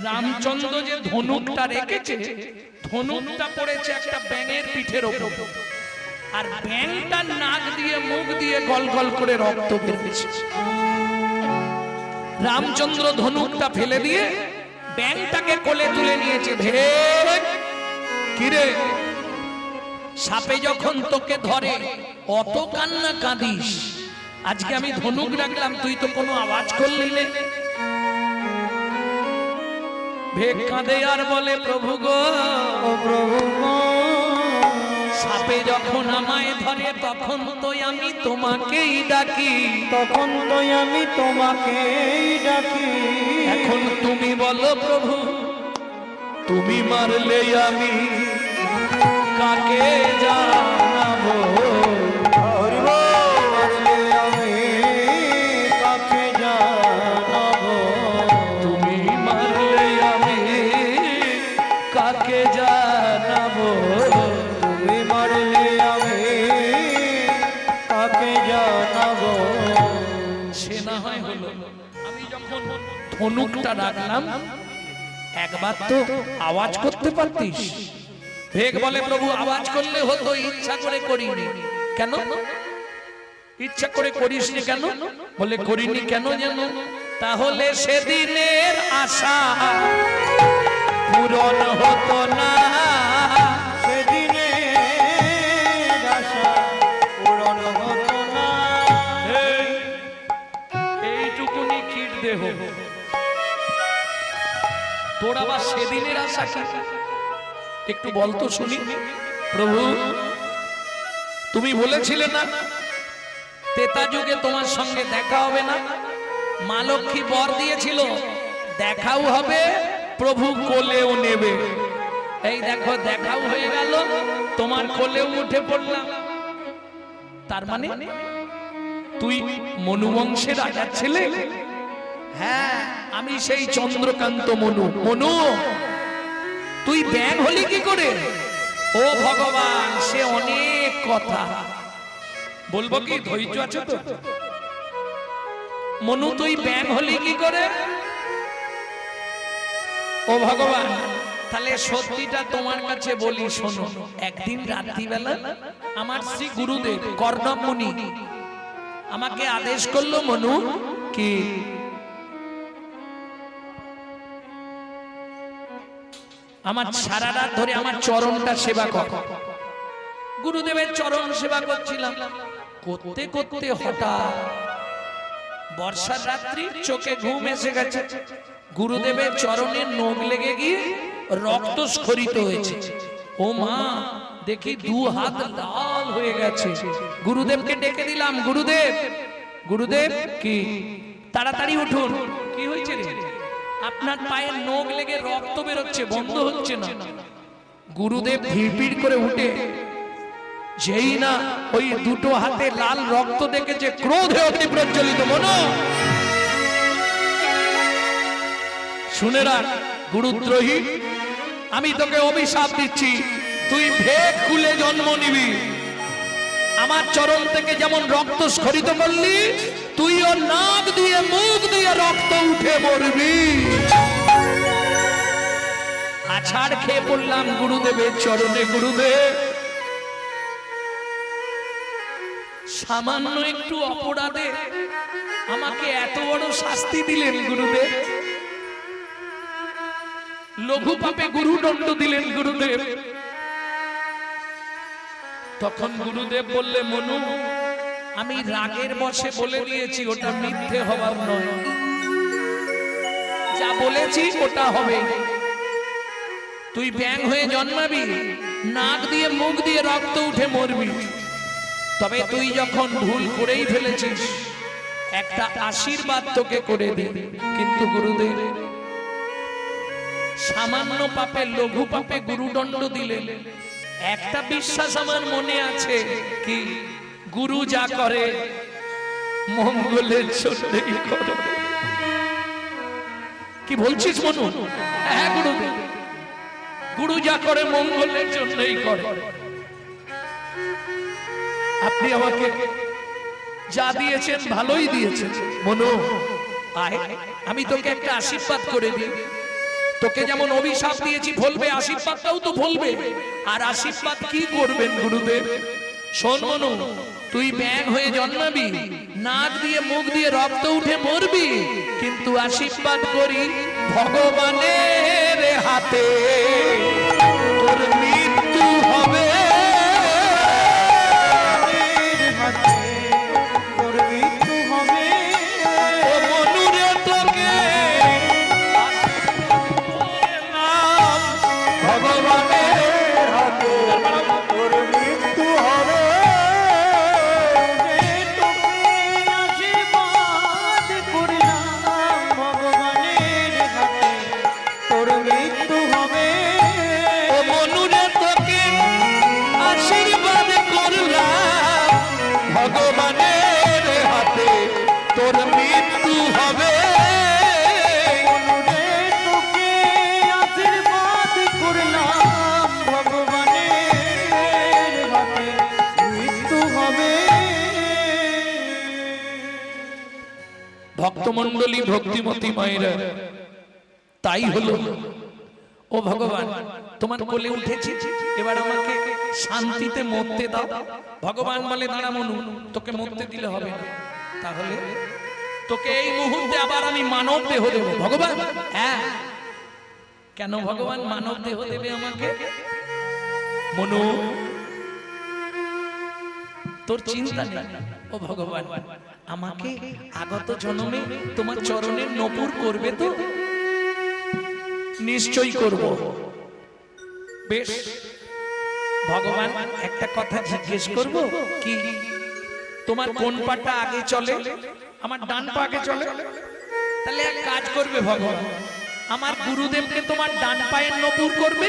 রামচন্দ্র যে ধনুকটা রেখেছে, ধনুকটা পড়েছে একটা ব্যাঙের পিঠের ওপর, আর ব্যাঙটা নাক দিয়ে মুখ দিয়ে গল গল করে রক্ত বেরিয়েছে। রামচন্দ্র ধনুকটা ফেলে দিয়ে ব্যাংটাকে কোলে তুলে নিয়েছে। ভেক কিরে, সাপে যখন তোকে ধরে অত কান্না কাঁদিস, আজকে আমি ধনুক রাখলাম তুই তো কোনো আওয়াজ করলি না। ভেক কাঁদে আর বলে প্রভু গো, ও প্রভু গো, সাপে যখন আমায় ধরে তখন তো আমি তোমাকেই ডাকি, তখন তো আমি তোমাকেই ডাকি। এখন তুমি বলো প্রভু, তুমি মারলে আমি কাকে জানাবো? হরি বল, মারলে আমি কাকে জানাবো? তুমি মারলে আমি কাকে জানাবো? তুমি মারলে আমি কাকে জানাবো? সে না হয় হলো, আমি যখন ধনুকটা রাখলাম একবার তো আওয়াজ করতে পারতিস। ভেক বলে প্রভু আওয়াজ করলে হতো, ইচ্ছা করে করিনি। কেন ইচ্ছা করে করিসনি কেন? বলে করিনি কেন জানো? তাহলে সেদিনের আশা পূরণ হতো না। সেদিনের আশা পূরণ হতো না। এইটুকুনি কীট দেহ, তোর আবার সেদিনের আশা কি? একটু বলতো শুনি। প্রভু তুমি বলেছিলে না তেতা যুগে তোমার সঙ্গে দেখা হবে না? মা লক্ষ্মী বর দিয়েছিল দেখাও হবে, প্রভু কোলেও নেবে। এই দেখো দেখাও হয়ে গেল, তোমার কোলেও উঠে পড়লাম। তার মানে তুই মনু বংশের রাজার ছেলে? হ্যাঁ, আমি সেই চন্দ্রকান্ত মনু। মনু তুই ব্যাং হলি কি করে? ও ভগবান, সে অনেক কথা বলবো, কি ধৈর্য আছে তো? মনু তুই ব্যাং হলি কি করে? ও ভগবান, তাহলে সত্যিটা তোমার কাছে বলি শোনো। একদিন রাত্রিবেলা আমার শ্রী গুরুদেব কর্ণব মুনি আমাকে আদেশ করলো, মনু কি আমার সারা রাত ধরে আমার চরণটা সেবা কর। গুরুদেবের চরণ সেবা করছিলাম, করতে করতে হঠাৎ বর্ষার রাত্রি, চোখে ঘুম এসে গেছে। গুরুদেবের চরণের নখ লেগে গিয়ে রক্ত স্খলিত হয়েছে। ও মা, দেখি দু হাত লাল হয়ে গেছে। গুরুদেবকে ডেকে দিলাম, গুরুদেব গুরুদেব কি, তাড়াতাড়ি উঠুন। কি হয়েছে রে? আপনার পায়ের নখ লেগে রক্ত বেরোচ্ছে, বন্ধ হচ্ছে না। গুরুদেব ভিড় করে উঠে যেই না ওই দুটো হাতে লাল রক্ত দেখেছে, ক্রোধে অগ্নি প্রজ্বলিত। মনো শুনে রাখ গুরুদ্রোহী, আমি তোকে অভিশাপ দিচ্ছি, তুই ভেক কুলে জন্ম নিবি। আমার চরণ থেকে যেমন রক্ত স্খলিত করলি, তুইও নাক দিয়ে মুখ দিয়ে রক্ত উঠে মরবি। আছাড় খেয়ে পড়লাম গুরুদেবের চরণে। গুরুদেব, সামান্য একটু অপরাধে আমাকে এত বড় শাস্তি দিলেন গুরুদেব, লঘু পাপে গুরুদণ্ড দিলেন গুরুদেব। তখন গুরুদেব বললে, মনু আমি রাগের বশে বলে দিয়েছি, ওটা মিথ্যে হবার নয়, যা বলেছি ওটা হবে। তুই ব্যাং হয়ে জন্মাবি, নাক দিয়ে মুখ দিয়ে রক্ত উঠে মরবি। তবে তুই যখন ভুল করেই ফেলেছিস, একটা আশীর্বাদ তোকে করে দে। কিন্তু গুরুদেব, সামান্য পাপে লঘু পাপে গুরুদণ্ড দিলেন, একটা বিশ্বাস আমার মনে আছে, কি গুরু যা করে মঙ্গলের জন্যই করে। কি বলছিস মনু? হ্যাঁ গুরুদেব, গুরু যা করে মঙ্গলের জন্যই করে। আপনি আমাকে যা দিয়েছেন ভালোই দিয়েছেন। মনু আয়, আমি তোকে একটা আশীর্বাদ করে দিই। তোকে যেমন অভিশাপ দিয়েছি বলবে, আশীর্বাদটাও তো বলবে। আর আশীর্বাদ কি করবেন গুরুদেব? শোন মনু, তুই ব্যাং হয়ে জন্মাবি, নাক দিয়ে মুখ দিয়ে রক্ত উঠে মরবি, কিন্তু আশীর্বাদ করি ভগবানের হাতে তোর মৃত্যু হবে। তোর মৃত্যু হবে। ও মনুরে তোকে ভগবানের হাতে তোর মৃত্যু হবে। তোকে আশীর্বাদ করলাম ভগবানের হাতে তোর মৃত্যু হবে। ও মনুরে তোকে আশীর্বাদ করলাম ভগবানের হাতে তোর মৃত্যু হবে। মনুরে তোকে আশীর্বাদ করলাম ভগবানের হাতে মৃত্যু হবে। ভক্তমণ্ডলী ভক্তিমতী মায়েরা, তাই হলো। ও ভগবান, তোমার কোলে উঠেছি, এবার আমাকে শান্তিতে মরতে দাও। ভগবান বলে, দাঁড়া মনু, তোকে মরতে দিলে হবে না, তাহলে তোকে এই মুহূর্তে আবার আমি মানব দেহ দেব। ভগবান, হ্যাঁ, কেন ভগবান মানব দেহ দেবে আমাকে? মনু, তোর চিন্তা নেই। ও ভগবান, আমাকে আগত জন্মে তোমার চরণের নপুর করবে তো? নিশ্চয়ই করব। বেশ, ভগবান একটা কথা জিজ্ঞেস করব কি? তোমার কোন পাটা আগে চলে? আমার ডান পা আগে চলে। তাহলে এক কাজ করবে ভগবান, আমার গুরুদেবকে তোমার ডান পায়ের নপুর করবে,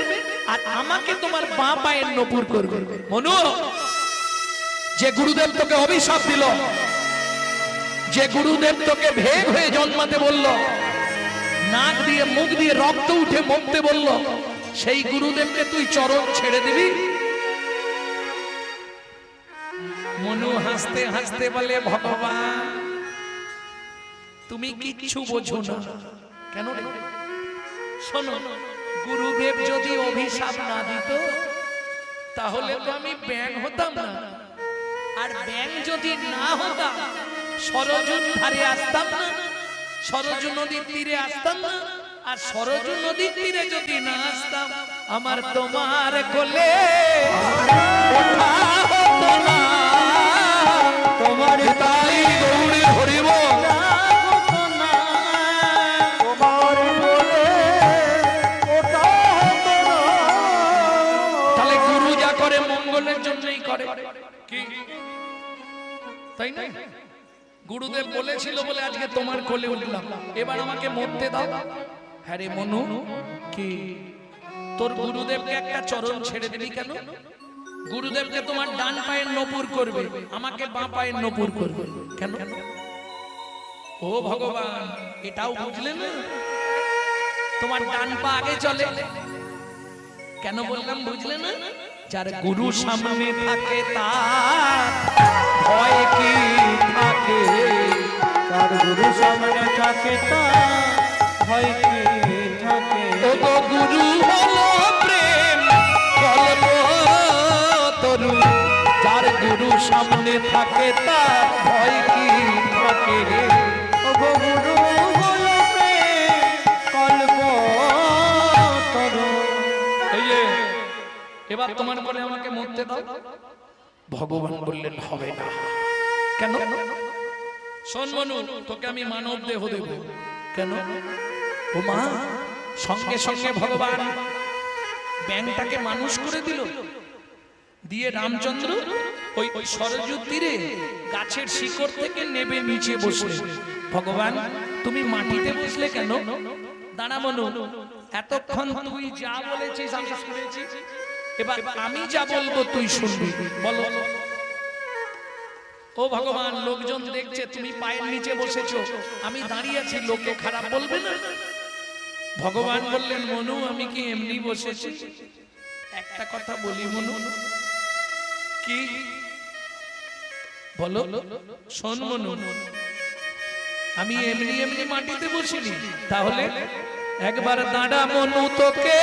আর আমাকে তোমার বাঁ পায়ের নপুর করবে। মনু, যে গুরুদেব তোকে অভিশাপ দিল, যে গুরুদেব তোকে ভেগ হয়ে জন্মাতে বলল, নাক দিয়ে মুখ দিয়ে রক্ত উঠে মরতে বলল, সেই গুরুদেবকে তুই চরণ ছেড়ে দিবি? মনু হাসতে হাসতে বলে, ভগবান তুমি কিচ্ছু বোঝো না। কেন রে? শোনো, গুরুদেব যদি অভিশাপ না দিত তাহলে তো আমি ব্যাং হতাম না, আর ব্যাং যদি না হতাম সরজুর ধারে আসতাম না, সরজু নদীর তীরে আসতাম না, আর সরজু নদীর তীরে যদি না আসতাম আমার তোমার কোলে ওঠা হতো না। তোমার তাই গৌরী হরিব হতো না। তোমার বলে ওটা হতো না। তাহলে গুরু যা করে মঙ্গলের জন্যই করে, কি তাই না? গুরুদেব বলেছিল বলে আজকে তোমার কোলে উঠলাম, এবার আমাকে মরতে দাও। হ্যাঁ রে মনু, কি তোর গুরুদেবকে একটা চরণ ছেড়ে দিবি কেন? গুরুদেবকে তোমার ডান পায়ের নপুর করবে, আমাকে বাঁ পায়ের নপুর করবে কেন? ও ভগবান, এটাও বুঝলে না? তোমার ডান পা আগে চলে, কেন বললাম বুঝলে না? যার গুরু সামনে থাকে তার ভয় কি থাকে? তার গুরু সামনে থাকে তার ভয় কি থাকে? ও গো গুরু হলো প্রেম কল্প তরু, যার গুরু সামনে থাকে তার ভয় কি থাকে? ও গো গুরু হলো প্রেম কল্পতরু। এই যে এবার তোমার বলে আমাকে মরতে দাও। ভগবান বললেন হবে না। কেন? শোন মনু, তোকে আমি মানব দেহ দেব। কেন? ও মা, সঙ্গে সঙ্গে ভগবান ব্যাংটাকে মানুষ করে দিল, দিয়ে রামচন্দ্র ওই সরজু তীরে গাছের শিকড় থেকে নেবে নিচে বসলে। ভগবান তুমি মাটিতে বসলে কেন? দাঁড়া মনু, এতক্ষণ তুই যা বলেছিস আমি শুনেছি, এবার আমি যা বলবো তুই শুনবি। বলো। ও ভগবান, লোকজন দেখছে তুমি পায়ের নিচে বসেছো, আমি দাঁড়িয়ে আছি, লোকে খারাপ বলবে না? ভগবান বললেন, মনু আমি কি এমনি বসেছি? একটা কথা বলি মনু, কি বলো? শোন মনু, আমি এমনি এমনি মাটিতে বসিনি। তাহলে একবার দাঁড়া মনু, তোকে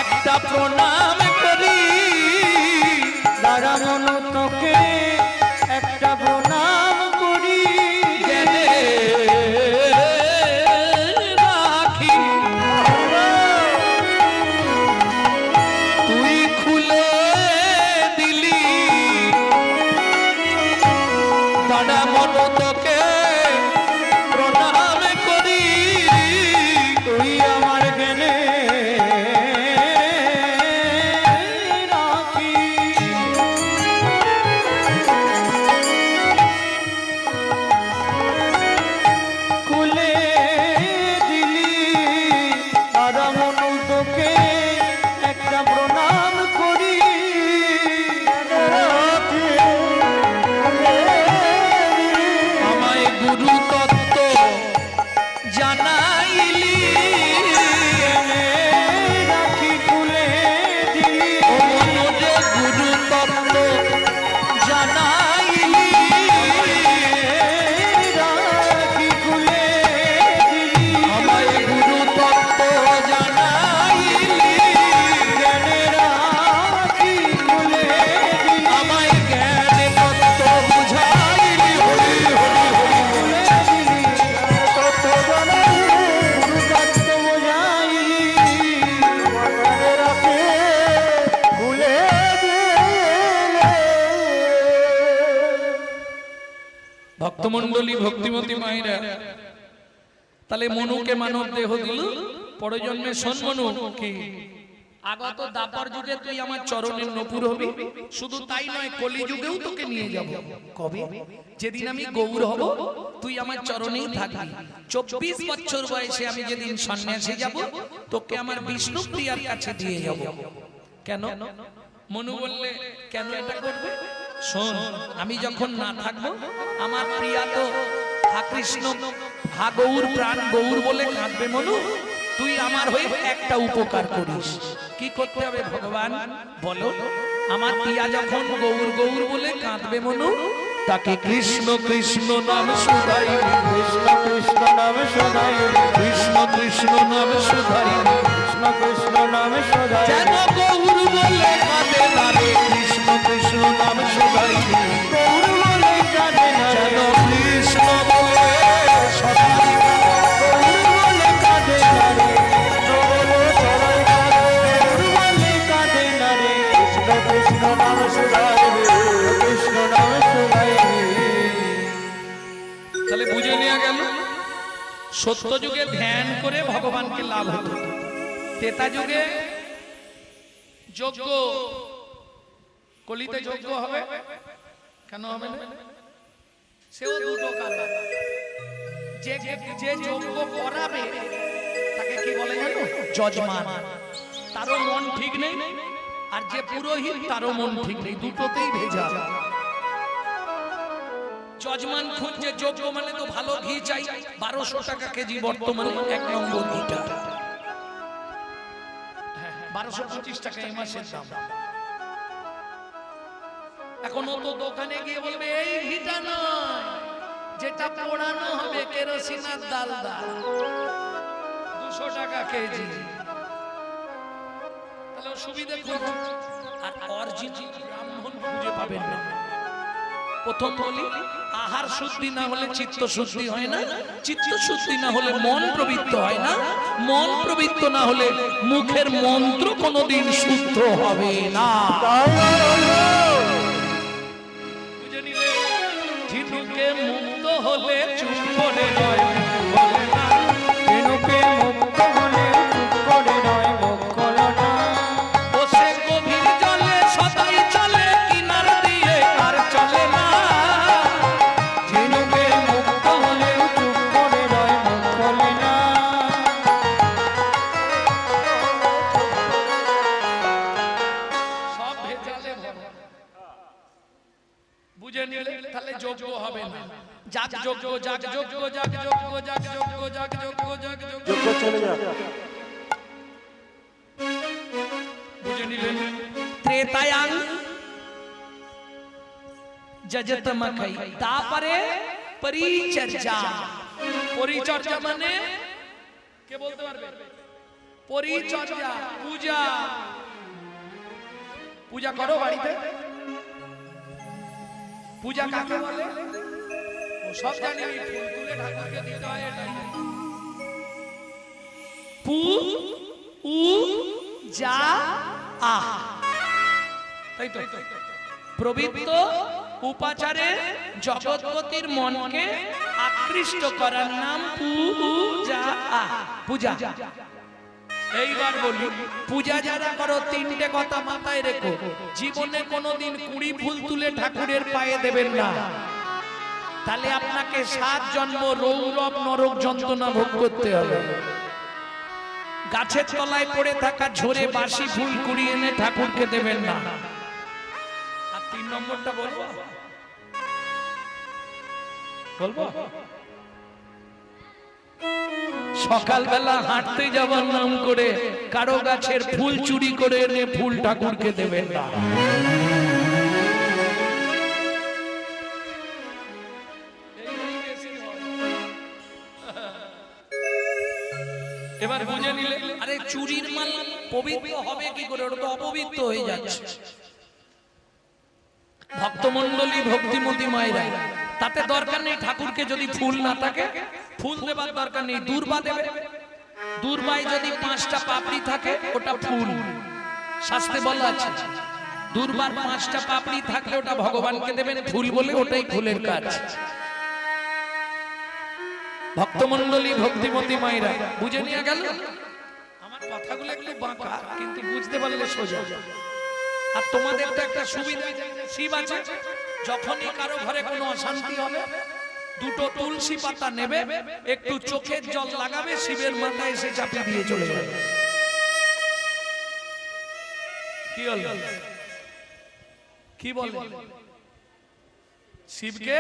একটা প্রণাম করি। দাঁড়া মন তোকে একটা প্রণাম করি জ্ঞানে রাখি তুই খুলে দিলি দাদা মন তোকে প্রণাম করি তুই আমার জ্ঞানে রাখি খুলে দিলি দাদা মন তোকে একটা প্রণাম করি আমায় গুরু তত্ত্ব জানাইলি রাখি খুলে দিলি ও মনে গুরু তত্ত্ব জানাইলি রাখি খুলে দিলি আমায় গুরু তত্ত্ব জানাইলি জ্ঞানে রাখি খুলে দিলি আমায় জ্ঞান তত্ত্ব বুঝাইলি হরি হরি হরি বলে তত্ত্ব জানাইলি গুরু তত্ত্ব বোঝাইলি মনে রাখে খুলে দিলে ভক্তমণ্ডলী ভক্তিমতী মায়েরা তাহলে মনুকে মানব দেহ দিল পরজন্মে শোন মনু কি আগত দাপর যুগে তুই আমার চরণের নপুর হবি শুধু তাই নয় কলি যুগেও তোকে নিয়ে যাব কবে যেদিন আমি গৌর হব তুই আমার চরণেই থাকবি 24 বছর বয়সে আমি যেদিন সন্ন্যাসী যাব তোকে আমার বিষ্ণু প্রিয়ার কাছে দিয়ে যাব কেন মনু বললে কেন এটা করবে শোন আমি যখন না থাকবো আমার প্রিয়া তো হা কৃষ্ণ হা গৌর প্রাণ গৌর বলে কাঁদবে মনু তুই আমার হয়ে একটা উপকার করিস কি করতে হবে ভগবান বলো আমার প্রিয়া যখন গৌর গৌর বলে কাঁদবে মনু তাকে কৃষ্ণ কৃষ্ণ নাম শুধাই কৃষ্ণ কৃষ্ণ নাম শোনাই কৃষ্ণ কৃষ্ণ নাম শুধাই কৃষ্ণ কৃষ্ণ নাম শোনাই যেন গৌর বলে কাঁদে না রে কৃষ্ণ কৃষ্ণ নাম শুধাই গৌর বলে কাঁদে না রে যেন কৃষ্ণ বলে সদাই গৌর বলে কাঁদে না রে কৃষ্ণ বলে সবাই কাঁদে গৌর বলে কাঁদে না রে কৃষ্ণ কৃষ্ণ নাম শোনাই কৃষ্ণ নাম শোনাই তাহলে বুঝে নেওয়া গেল সত্য যুগে ধ্যান করে ভগবানকে লাভ হতো তেতা যুগে যজ্ঞ কলিতে যজ্ঞ হবে কেন হবে না সেও দুটো কারণ যে যে যজ্ঞ করাবে তাকে কি বলে জানো যজমান তারও মন ঠিক নেই আর যে পুরোহিত তারও মন ঠিক নেই দুটোতেই ভেজা যজমান খুঁজছে যোগ্য মানে তো ভালো ঘি চাই 1200 টাকা কেজি বর্তমানে এক নম্বর ঘিটা 1225 টাকা এই মাসের দাম এখন ও তো দোকানে গিয়ে বলবে এই ঘিটা নয় যেটা পোড়ানো হবে কেরোসিন আর ডালদা 200 টাকা কেজি তাহলে সুবিধা খুঁজছে আর অরিজিনাল ব্রাহ্মণ খুঁজে পাবেন না প্রথম বলি আহার শুদ্ধি না হলে চিত্ত শুদ্ধি হয় না চিত্ত শুদ্ধি না হলে মন প্রবৃত্ত হয় না মন প্রবৃত্ত না হলে মুখের মন্ত্র কোনোদিন শুদ্ধ হবে না বুঝে নিলে ঝিনুকে মুক্ত হলে চুপ করে নয় বলে না ঝিনুকে মুক্ত হলে চুপ করে নয় মুখ খোলো না বসে গভীর জলে সদাই চলে কিনার দিয়ে আর চলে না ঝিনুকে মুক্ত হলে চুপ করে নয় মুখ খোলে না সব ভেজালে ভরা বুঝে নিলে তাহলে যোগ্য হবে না যাক যোগ্য যাক যোগ্য যাক যোগ্য যাক যোগ্য যাক যোগ্য যাক যোগ্য যোগ্য চলে যা বুঝে নিলেন ত্রেতায়াং যজতমখৈ তারপরে পরিচর্যা পরিচর্যা মানে কে বলতে পারবে পরিচর্যা পূজা পূজা করো বাড়িতে পূজা কাকে বলে? ও সব জানি, আমি ফুল তুলে ঠাকুরকে দিতে হয় এটাই। পু উ যা আ, তাই তো? প্রবৃত্ত উপাচারে জগৎপতির মনকে আকৃষ্ট করার নাম পূজা। পূজা। এইবার বলি, পূজা যারা করো তিনটে কথা মাথায় রেখো। জীবনে কোনোদিন কুড়ি ফুল তুলে ঠাকুরের পায়ে দেবেন না, তাহলে আপনাকে 7 জন্ম রৌরব নরক যন্ত্রণা ভোগ করতে হবে। গাছের তলায় পড়ে থাকা ঝরে বাসি ফুল কুড়িয়ে এনে ঠাকুরকে দেবেন না। আর 3 নম্বরটা বলবো, সকালবেলা হাঁটতে যাবার নাম করে কারো গাছের ফুল চুরি করে এনে ফুল ঠাকুরকে দেবেন না। এবার বুঝে নিলে, আরে চুরির মাল পবিত্র হবে কি করে? ওটা তো অপবিত্র হয়ে যাচ্ছে। ভক্তমণ্ডলী, ভক্তিমতী মায়েরা, তাতে দরকার নেই ঠাকুরকে যদি ফুল না থাকে, ফুল দেবার দরকার নেই, দূর্বা দেবে। দূর্বায় যদি 5টা পাপড়ি থাকে ওটা ফুল, শাস্ত্রে বলা আছে। দূর্বার 5টা পাপড়ি থাকলে ওটা ভগবানকে দেবেন ফুল বলে, ওটাই ফুলের কাজ। ভক্তমণ্ডলী, ভক্তিমতী মায়েরা, বুঝে নিয়ে গেল? আমার কথাগুলো একটু বাঁকা, কিন্তু বুঝতে পারলে সোজা। আর তোমাদের তো একটা সুবিধা, শিব আছে। যখনই কারো ঘরে কোনো অশান্তি হবে, 2টো তুলসী পাতা নেবে, একটু চোখের জল লাগাবে, শিবের মাথায় এসে চাপিয়ে দিয়ে চলে যাবে। কি হলো? কি বল? শিবকে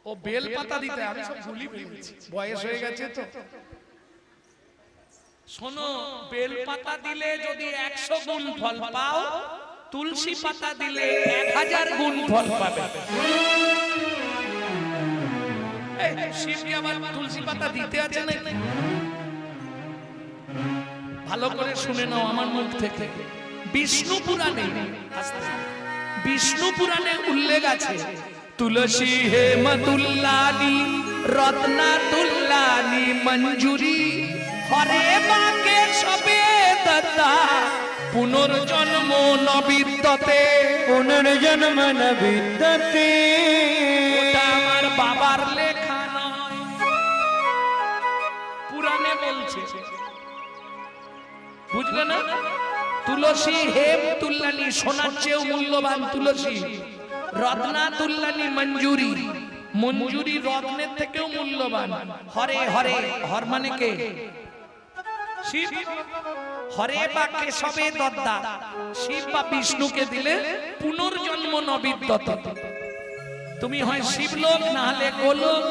ও বেল পাতা দিতে, আমি সব ভুলি ফেলেছি, বয়স হয়ে গেছে তো। শোনো, বেল পাতা দিলে যদি 100 গুণ ফল পাও, তুলসী পাতা দিলে 1000 গুণ ফল পাবে। শিবকে আবার তুলসী পাতা দিতে আছে না? ভালো করে শুনে নাও আমার মুখ থেকে। বিষ্ণু পুরাণে, বিষ্ণু পুরাণে উল্লেখ আছে, তুলসী হেমতুল্লানি রত্নাতুল্লানি মঞ্জুরি হরে বাকে সবে দত্তা পুনর্জন্ম নবিদ্যতে। পুনর্জন্ম নবিদ্যতে। ওটা আমার বাবার লেখা নয়, পুরাণে বলছে, বুঝলে না? তুলসী হেম তুল্লানি, সোনার চেয়েও মূল্যবান তুলসী। রত্নাতুল্লানি মঞ্জুরি, মঞ্জুরি রত্নের থেকেও মূল্যবান। হরে হরে, হর মানে কে? শিব। হরে বা কেশবে দত্তা, শিব বা বিষ্ণুকে দিলে পুনর্জন্ম নবিদ্যত। তুমি হয় শিবলোক না হলে গোলোক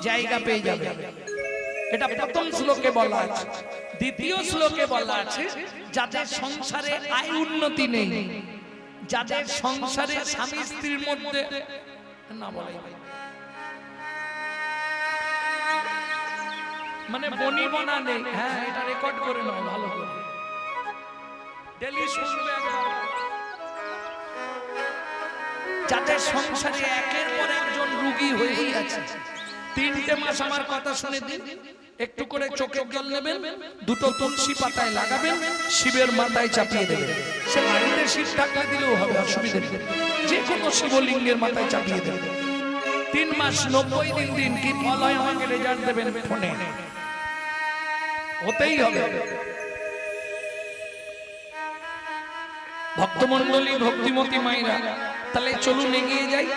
জায়গা পেয়ে যাবে। এটা প্রথম শ্লোকে বলা আছে। দ্বিতীয় শ্লোকে বলা আছে, যাদের সংসারে আয় উন্নতি নেই, যাদের সংসারে স্বামী স্ত্রীর মধ্যে না বলাই, মানে বনি বনা নেই। হ্যাঁ, এটা রেকর্ড করে নাও ভালো করে, ডেলি শুনবে একবার। যাদের সংসারে একের পর একজন রোগী হয়েই আছে, 3টে মাস আমার কথা শুনে দিন, একটু করে চোখের জল নেবেন, 2টো তুলসী পাতায় লাগাবেন, শিবের মাথায় চাপিয়ে দেবেন। সে বাড়িতে শিব থাকলে দিলেও হবে, অসুবিধা নেই। যে কোনো শিবলিঙ্গের মাথায় চাপিয়ে দেবেন। 3 মাস 90 দিন দিন, কি ফল হয় আমাকে রেজাল্ট দেবেন ফোনে, হতেই হবে। ভক্তমণ্ডলী, ভক্তিমতী মায়েরা, তাহলে চলুন এগিয়ে যাই।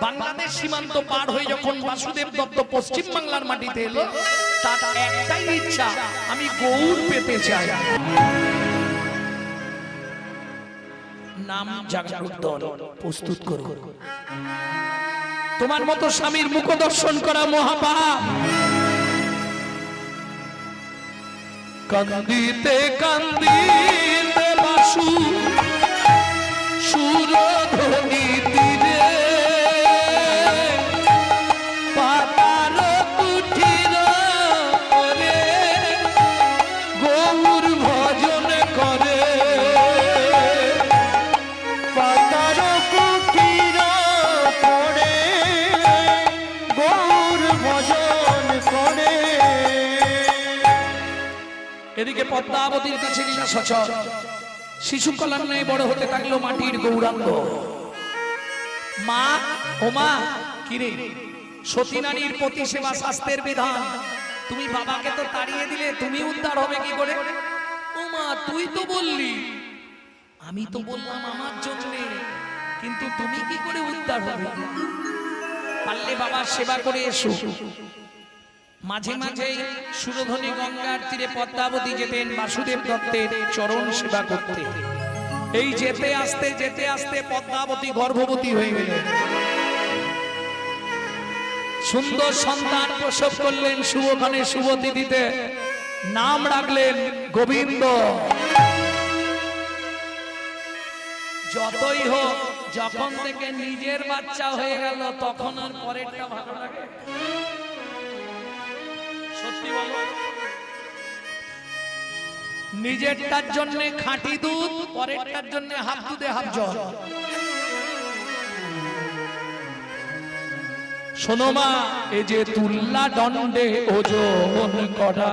বাংলাদেশ সীমান্ত পার হয়ে যখন বাসুদেব দত্ত পশ্চিম বাংলার মাটিতে এলো, তার একটাই ইচ্ছা, আমি গৌর পেতে চাই। নাম জাগরণ দল প্রস্তুত করুন। তোমার মতো স্বামীর মুখ দর্শন করা মহাপাপ। কান্দিতে কান্দিতে বাসু সুরধ্বনি তীরে পাতার কুঠির করে গৌর ভজন করে। পাতার কুঠির এদিকে পদ্মাবতীর কাছে লীলা সচল। শিশু কলার ন্যায় বড় হতে থাকলো মাটির গৌরাঙ্গ। মা ও মা, কিরে সতী নারীর প্রতি সেবা শাস্ত্রের বিধান, তুমি বাবাকে তো তাড়িয়ে দিলে, তুমি উদ্ধার হবে কি করে? ও মা, তুই তো বললি। আমি তো বললাম আমার জন্য, কিন্তু তুমি কি করে উদ্ধার হবে? পারলে বাবার সেবা করে এসো। মাঝে মাঝে সুরধনী গঙ্গার তীরে পদ্মাবতী যেতেন বাসুদেব দত্তের চরণ সেবা করতে। এই যেতে আসতে পদ্মাবতী গর্ভবতী হয়ে গেলেন। সুন্দর সন্তান প্রসব করলেন। শুভখানে শুভতিথিতে নাম রাখলেন গোবিন্দ। যতই হোক, যখন থেকে নিজের বাচ্চা হয়ে গেল তখন আর পরেরটা ভালো লাগে? সত্যি বলো। নিজেরটার জন্য খাঁটি দুধ, পরেরটার জন্য হাফ দুধে হাফ জল। শোনো মা, এই যে তুল্লা দণ্ডে ওজন করা,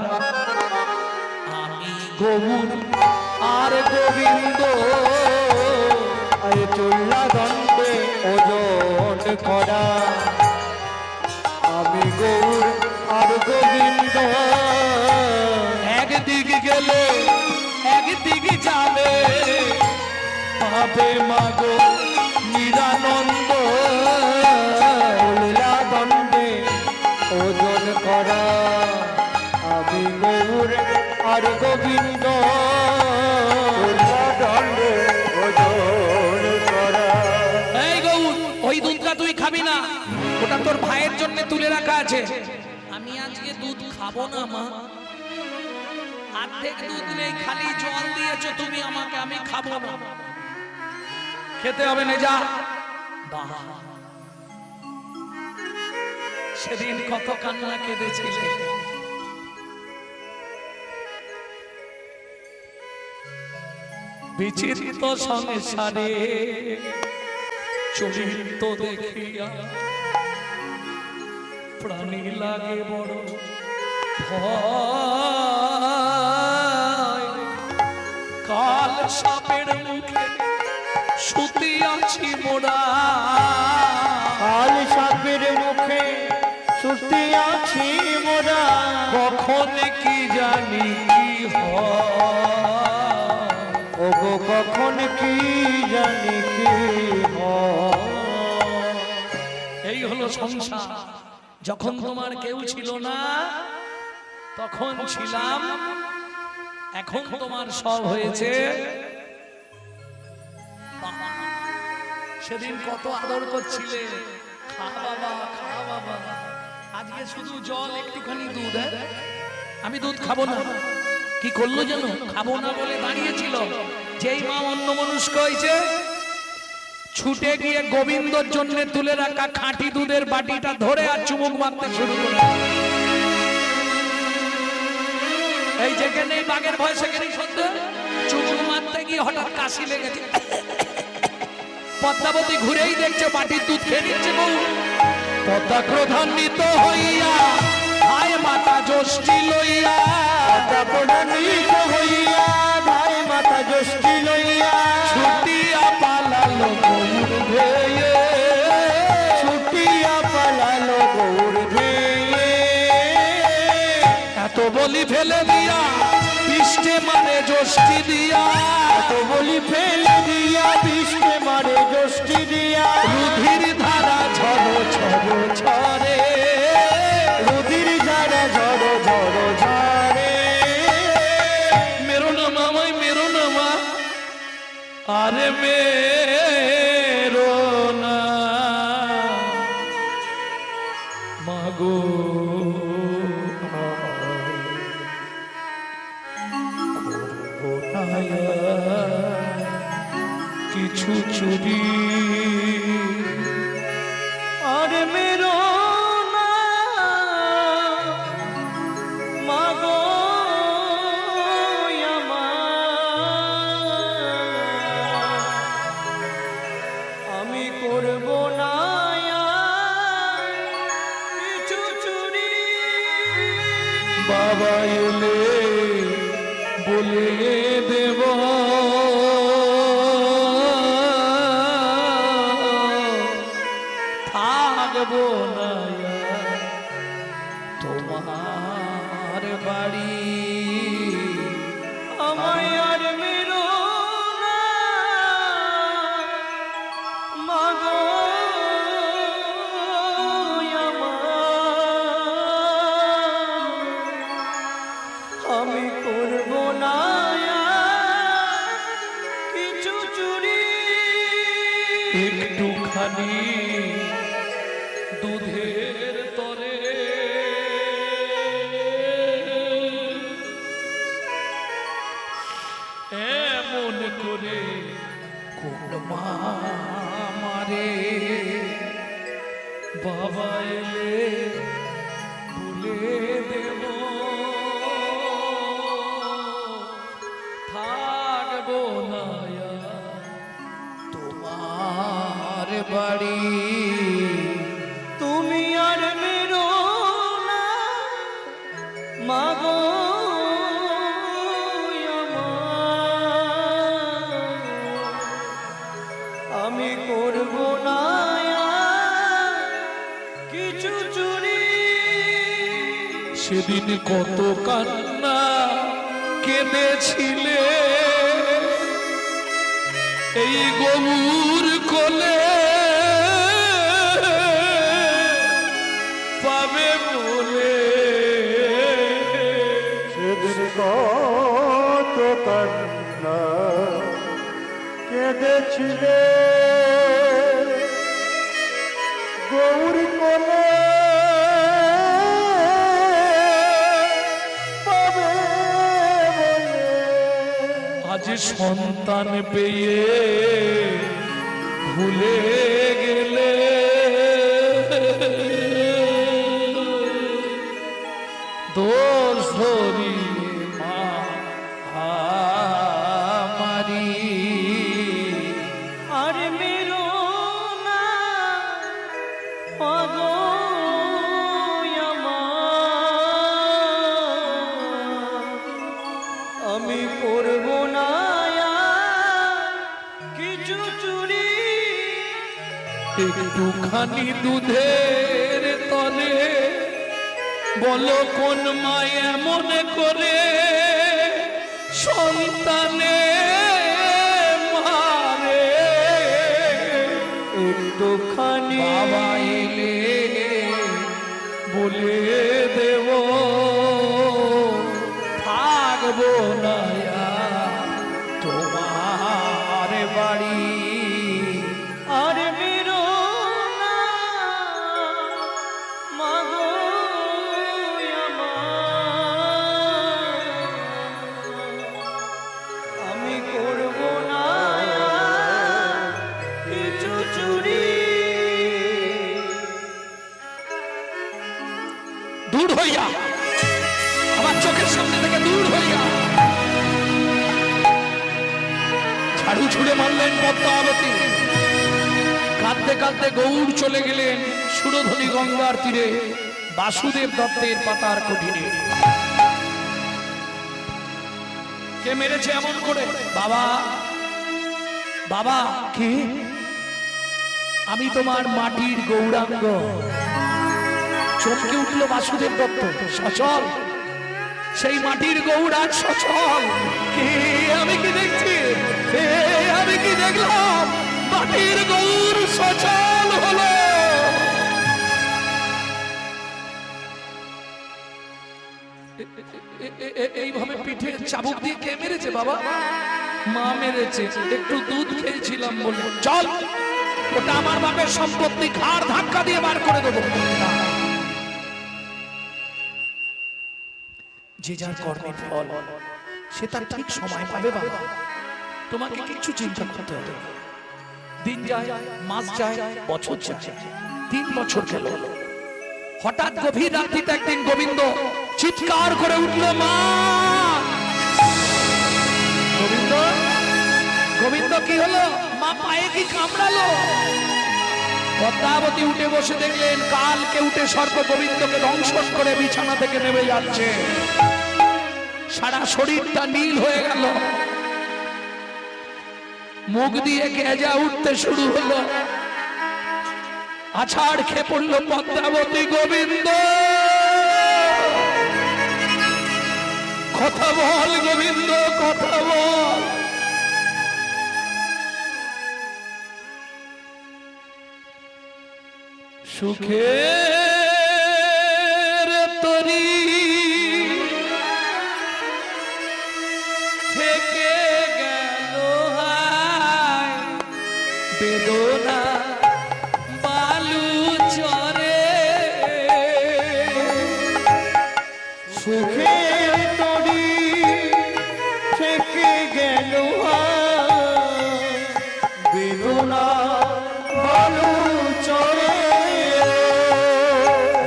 আমি গৌর আর গোবিন্দ। আরে চুল্লা দণ্ডে ওজন করা, আমি গৌর আর গোবিন্দ। একদিক গেলে একদিক যাবে, পাবে মাগো নিরানন্দ। চুল্লা দণ্ডে ওজন করা, আমি গৌর আর গোবিন্দ। চুল্লা দণ্ডে ওজন করা। এই গৌর, ওই দুধটা তুই খাবি না, ওটা তোর ভাইয়ের জন্য তুলে রাখা আছে। আমি আজকে দুধ খাবো না মা, অর্ধেক দুধ নেই, খালি জল দিয়েছো তুমি আমাকে, আমি খাবো না। খেতে হবে না, যা। বাবা, সেদিন কত কান্না কেঁদেছিলে। বিচিত্র সংসারে চরিত্র দেখিয়া প্রাণী লাগে বড় ভয়। কাল সাপের মুখে শুতিয়াছি মোরা, কাল সাপের মুখে শুতিয়াছি মোরা। কখন কি জানি কি হয়, ওগো কখন কি জানি কি হয়। এই হলো সংসার। যখন তোমার কেউ ছিল না তখন ছিলাম, এখন তোমার সব হয়েছে। সেদিন কত আদর করছিলে, খা বাবা খা বাবা। আজকে শুধু জল একটুখানি দুধ। আমি দুধ খাবো না। কি করলো যেন, খাবো না বলে দাঁড়িয়েছিল। যেই মা অন্যমনস্ক হয়েছে, ছুটে গিয়ে গোবিন্দর জন্য তুলে রাখা খাঁটি দুধের বাটিটা ধরে আর চুমুক মারতে শুরু করে। এই যেখানে বাঘের ভয় সেখানেই সত্য। চুমুক মারতে গিয়ে হঠাৎ কাশি লেগেছে। পদ্মাবতী ঘুরেই দেখছে বাটির দুধ খেয়ে নিচ্ছে বউ। পদ্মা ক্রোধান্বিত হইয়া ভাই মাতা জ্যোষ্ঠী লইয়া, পদ্মা প্রণামিত হইয়া ভাই মাতা জ্যোষ্ঠী লইয়া, ছুটিয়া পালালো গৌর ধেয়ে, ছুটিয়া পালালো গৌর ধেয়ে। এত বলি ফেলে দিয়া পৃষ্ঠে মানে জ্যোষ্ঠী দিয়া, এত বলি ফেলে দিয়া বিষ্ণে মারে জ্যোষ্ঠী দিয়া। রুধির ধারা ঝড় ঝড় ঝরে, রুধির ধারা ঝড় ঝড় ঝরে। মেরো না মামাই মেরো না মা, আরে মেরো না মাগো। কিছু চুরি আর মেরো না মাগো আমি করব না কিছু চুরি। বাবা এলে বলে দেব থাকবো না তোমার বাড়ি আমায় আর মেরো না মাগো আমি করব না কিছু চুরি একটুখানি দুধের তরে এমন করে কোন মা মারে বাবা এলে বলে দেব থাকবো না তোমার বাড়ি তুমি আর মেরো না মাগো আমি করব না কিছু চুরি সেদিন কত কান্না কেঁদেছিলে এই গৌর কোলে পাবে বলে সেদিন কত কান্না কেঁদেছিলে গৌরী কোলে পাবে বলে। আজ সন্তান পেয়ে ভুলে গেলে দোষ ধরি মা আমারি আর মেরো না মাগো আমি করব না কিছু চুরি একটুখানি দুধের তলে বলো কোন মায় এমন করে সন্তানে মারে একটুখানি বাবা এলে বলে দেব থাকবো না তোমার বাড়ি আর মেরো না মাগো আমি করব না কিছু চুরি দূর হইয়া আমার চোখের সামনে থেকে দূর হইয়া ঝাড়ু ছুড়ে মারলেন পদ্মাবতী কাঁদতে কাঁদতে গৌর চলে গেলেন সুরধনী গঙ্গার তীরে বাসুদেব দত্তের পাতার কুঠিরে। কে মেরেছে এমন করে? বাবা বাবা কি? আমি তোমার মাটির গৌরাঙ্গ। চমকে উঠল বাসুদেব দত্ত। সচল সেই মাটির গৌরাঙ্গ সচল। কি আমি কি দেখছি? আমি কি দেখলাম? মাটির গৌর সচল হলো। এইভাবে পিঠে চাবুক দিয়ে কে মেরেছে বাবা? মা মেরেছে। একটু দুধ খেয়েছিলাম বলে। চল, ওটা আমার বাপের সম্পত্তি, ঘাড় ধাক্কা দিয়ে বার করে দেবো। যে যার কর্মের ফল সে তার ঠিক সময় পাবে বাবা। তোমাকে কিচ্ছু চিন্তা করতে হবে। দিন যায়, মাস যায়, বছর যায়। 3 বছর গেল। হঠাৎ গভীর রাত্রিতে একদিন গোবিন্দ চিৎকার করে উঠল, মা! গোবিন্দ, গোবিন্দ কি হলো? মা পায়ে কি কামড়ালো? পদ্মাবতী উঠে বসে দেখলেন কালকে উঠে সর্প গোবিন্দকে দংশন করে বিছানা থেকে নেমে যাচ্ছে। সারা শরীরটা নীল হয়ে গেল, মুখ দিয়ে গেজা উঠতে শুরু হলো, আছাড় খেয়ে পড়ল পদ্মাবতী। গোবিন্দ কথা বল, গোবিন্দ কথা বল। সুখের তরি থেকে গেল হায় বেদনা বালু চরে। সুখে তরি থেকে গেল বেদনা বালু চরে।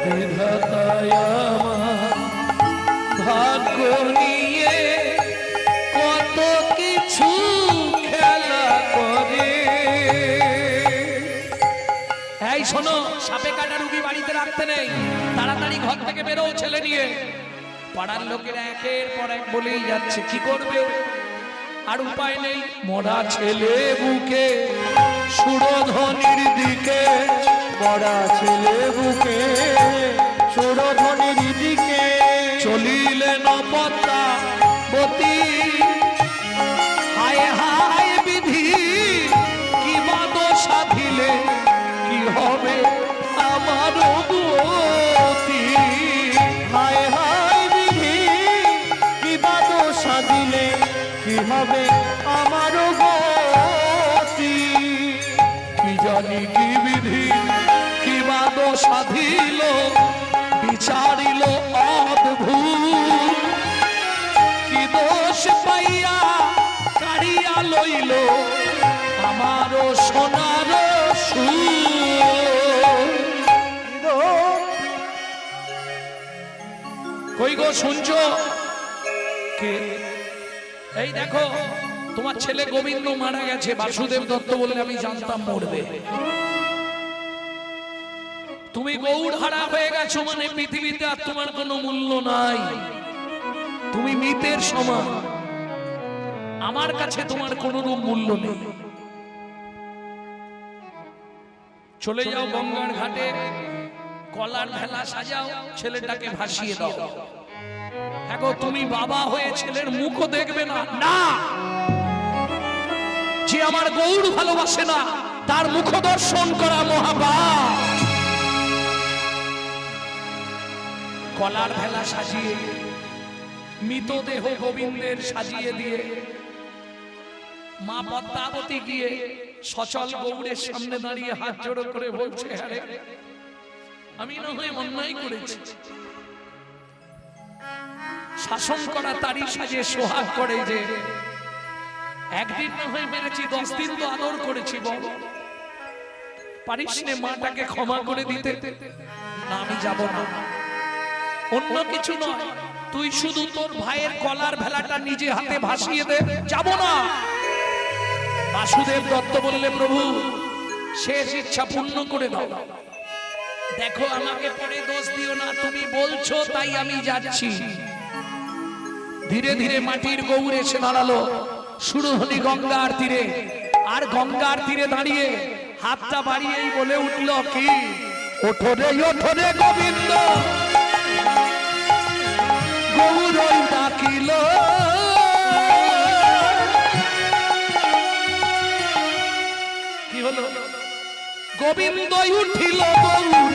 বিধাতায় আমার ভাগ্য নিয়ে কত কিছু খেলা করে। এই শোনো, সাপে কাটা রুগী বাড়িতে রাখতে নেই, তাড়াতাড়ি ঘর থেকে বেরো ছেলে নিয়ে। পাড়ার লোকেরা একের পর এক বলেই যাচ্ছে, কি করবে আর উপায় নেই। মরা ছেলে বুকে সুরধ্বনির দিকে, মরা ছেলে বুকে সুরধ্বনির দিকে চলিলেন পদ্মাবতী। হায় হায় বিধি কি বাদ সাধিলে কি হবে আমার গতি। হায় হায় বিধি কি বাদ সাধিলে কি হবে আমার গতি। কি জানি কি বিধি কি বাদ সাধিল, বিচারিল অদ্ভুত। কি দোষ পাইয়া কাড়িয়া লইল আমার সোনার সুর। কই গো শুনছো কে? এই দেখো, তোমার ছেলে গোবিন্দ মারা গেছে। বাসুদেব দত্ত বললে আমি জানতাম মরবে। তুমি গৌড় হারা হয়ে গেছো মানে পৃথিবীতে আর তোমার কোনো মূল্য নাই। তুমি মৃতের সমান, আমার কাছে তোমার কোনো রূপ মূল্য নেই। চলে যাও গঙ্গার ঘাটে, কলার ভেলা সাজাও, ছেলেটাকে ভাসিয়ে দাও। দেখো তুমি বাবা হয়ে ছেলের মুখও দেখবে না। না, যে আমার গৌড় ভালোবাসে না তার মুখ দর্শন করা মহাপাপ। কলার ভেলা সাজিয়ে মৃতদেহ গোবিন্দের সাজিয়ে দিয়ে মা পদ্মাবতী গিয়ে সচল গৌড়ের সামনে দাঁড়িয়ে হাত জোড়ো করে বলছে, আরে আমি না হয় অন্যায় করেছি। শাসন করা তারই সাজে সোহাগ করে যে একদিন না হয় মেরেছি, 10 দিন তো আদর করেছি। বল পারিস নে মাটাকে ক্ষমা করে দিতে? না, আমি যাব না। অন্য কিছু নয়, তুই শুধু তোর ভাইয়ের কলার ভেলাটা নিজে হাতে ভাসিয়ে দে। যাব না। বাসুদেব দত্ত বললে, প্রভু শেষ ইচ্ছা পূর্ণ করে দাও। দেখো আমাকে পরে দোষ দিও না, তুমি বলছো তাই আমি যাচ্ছি। ধীরে ধীরে মাটির গৌর এসে দাঁড়ালো সুরধ্বনি গঙ্গার তীরে। আর গঙ্গার তীরে দাঁড়িয়ে হাতটা বাড়িয়েই বলে উঠল, কি ওঠো রে গোবিন্দ, গৌরই ডাকিল। কি হলো? গোবিন্দই উঠিল গৌর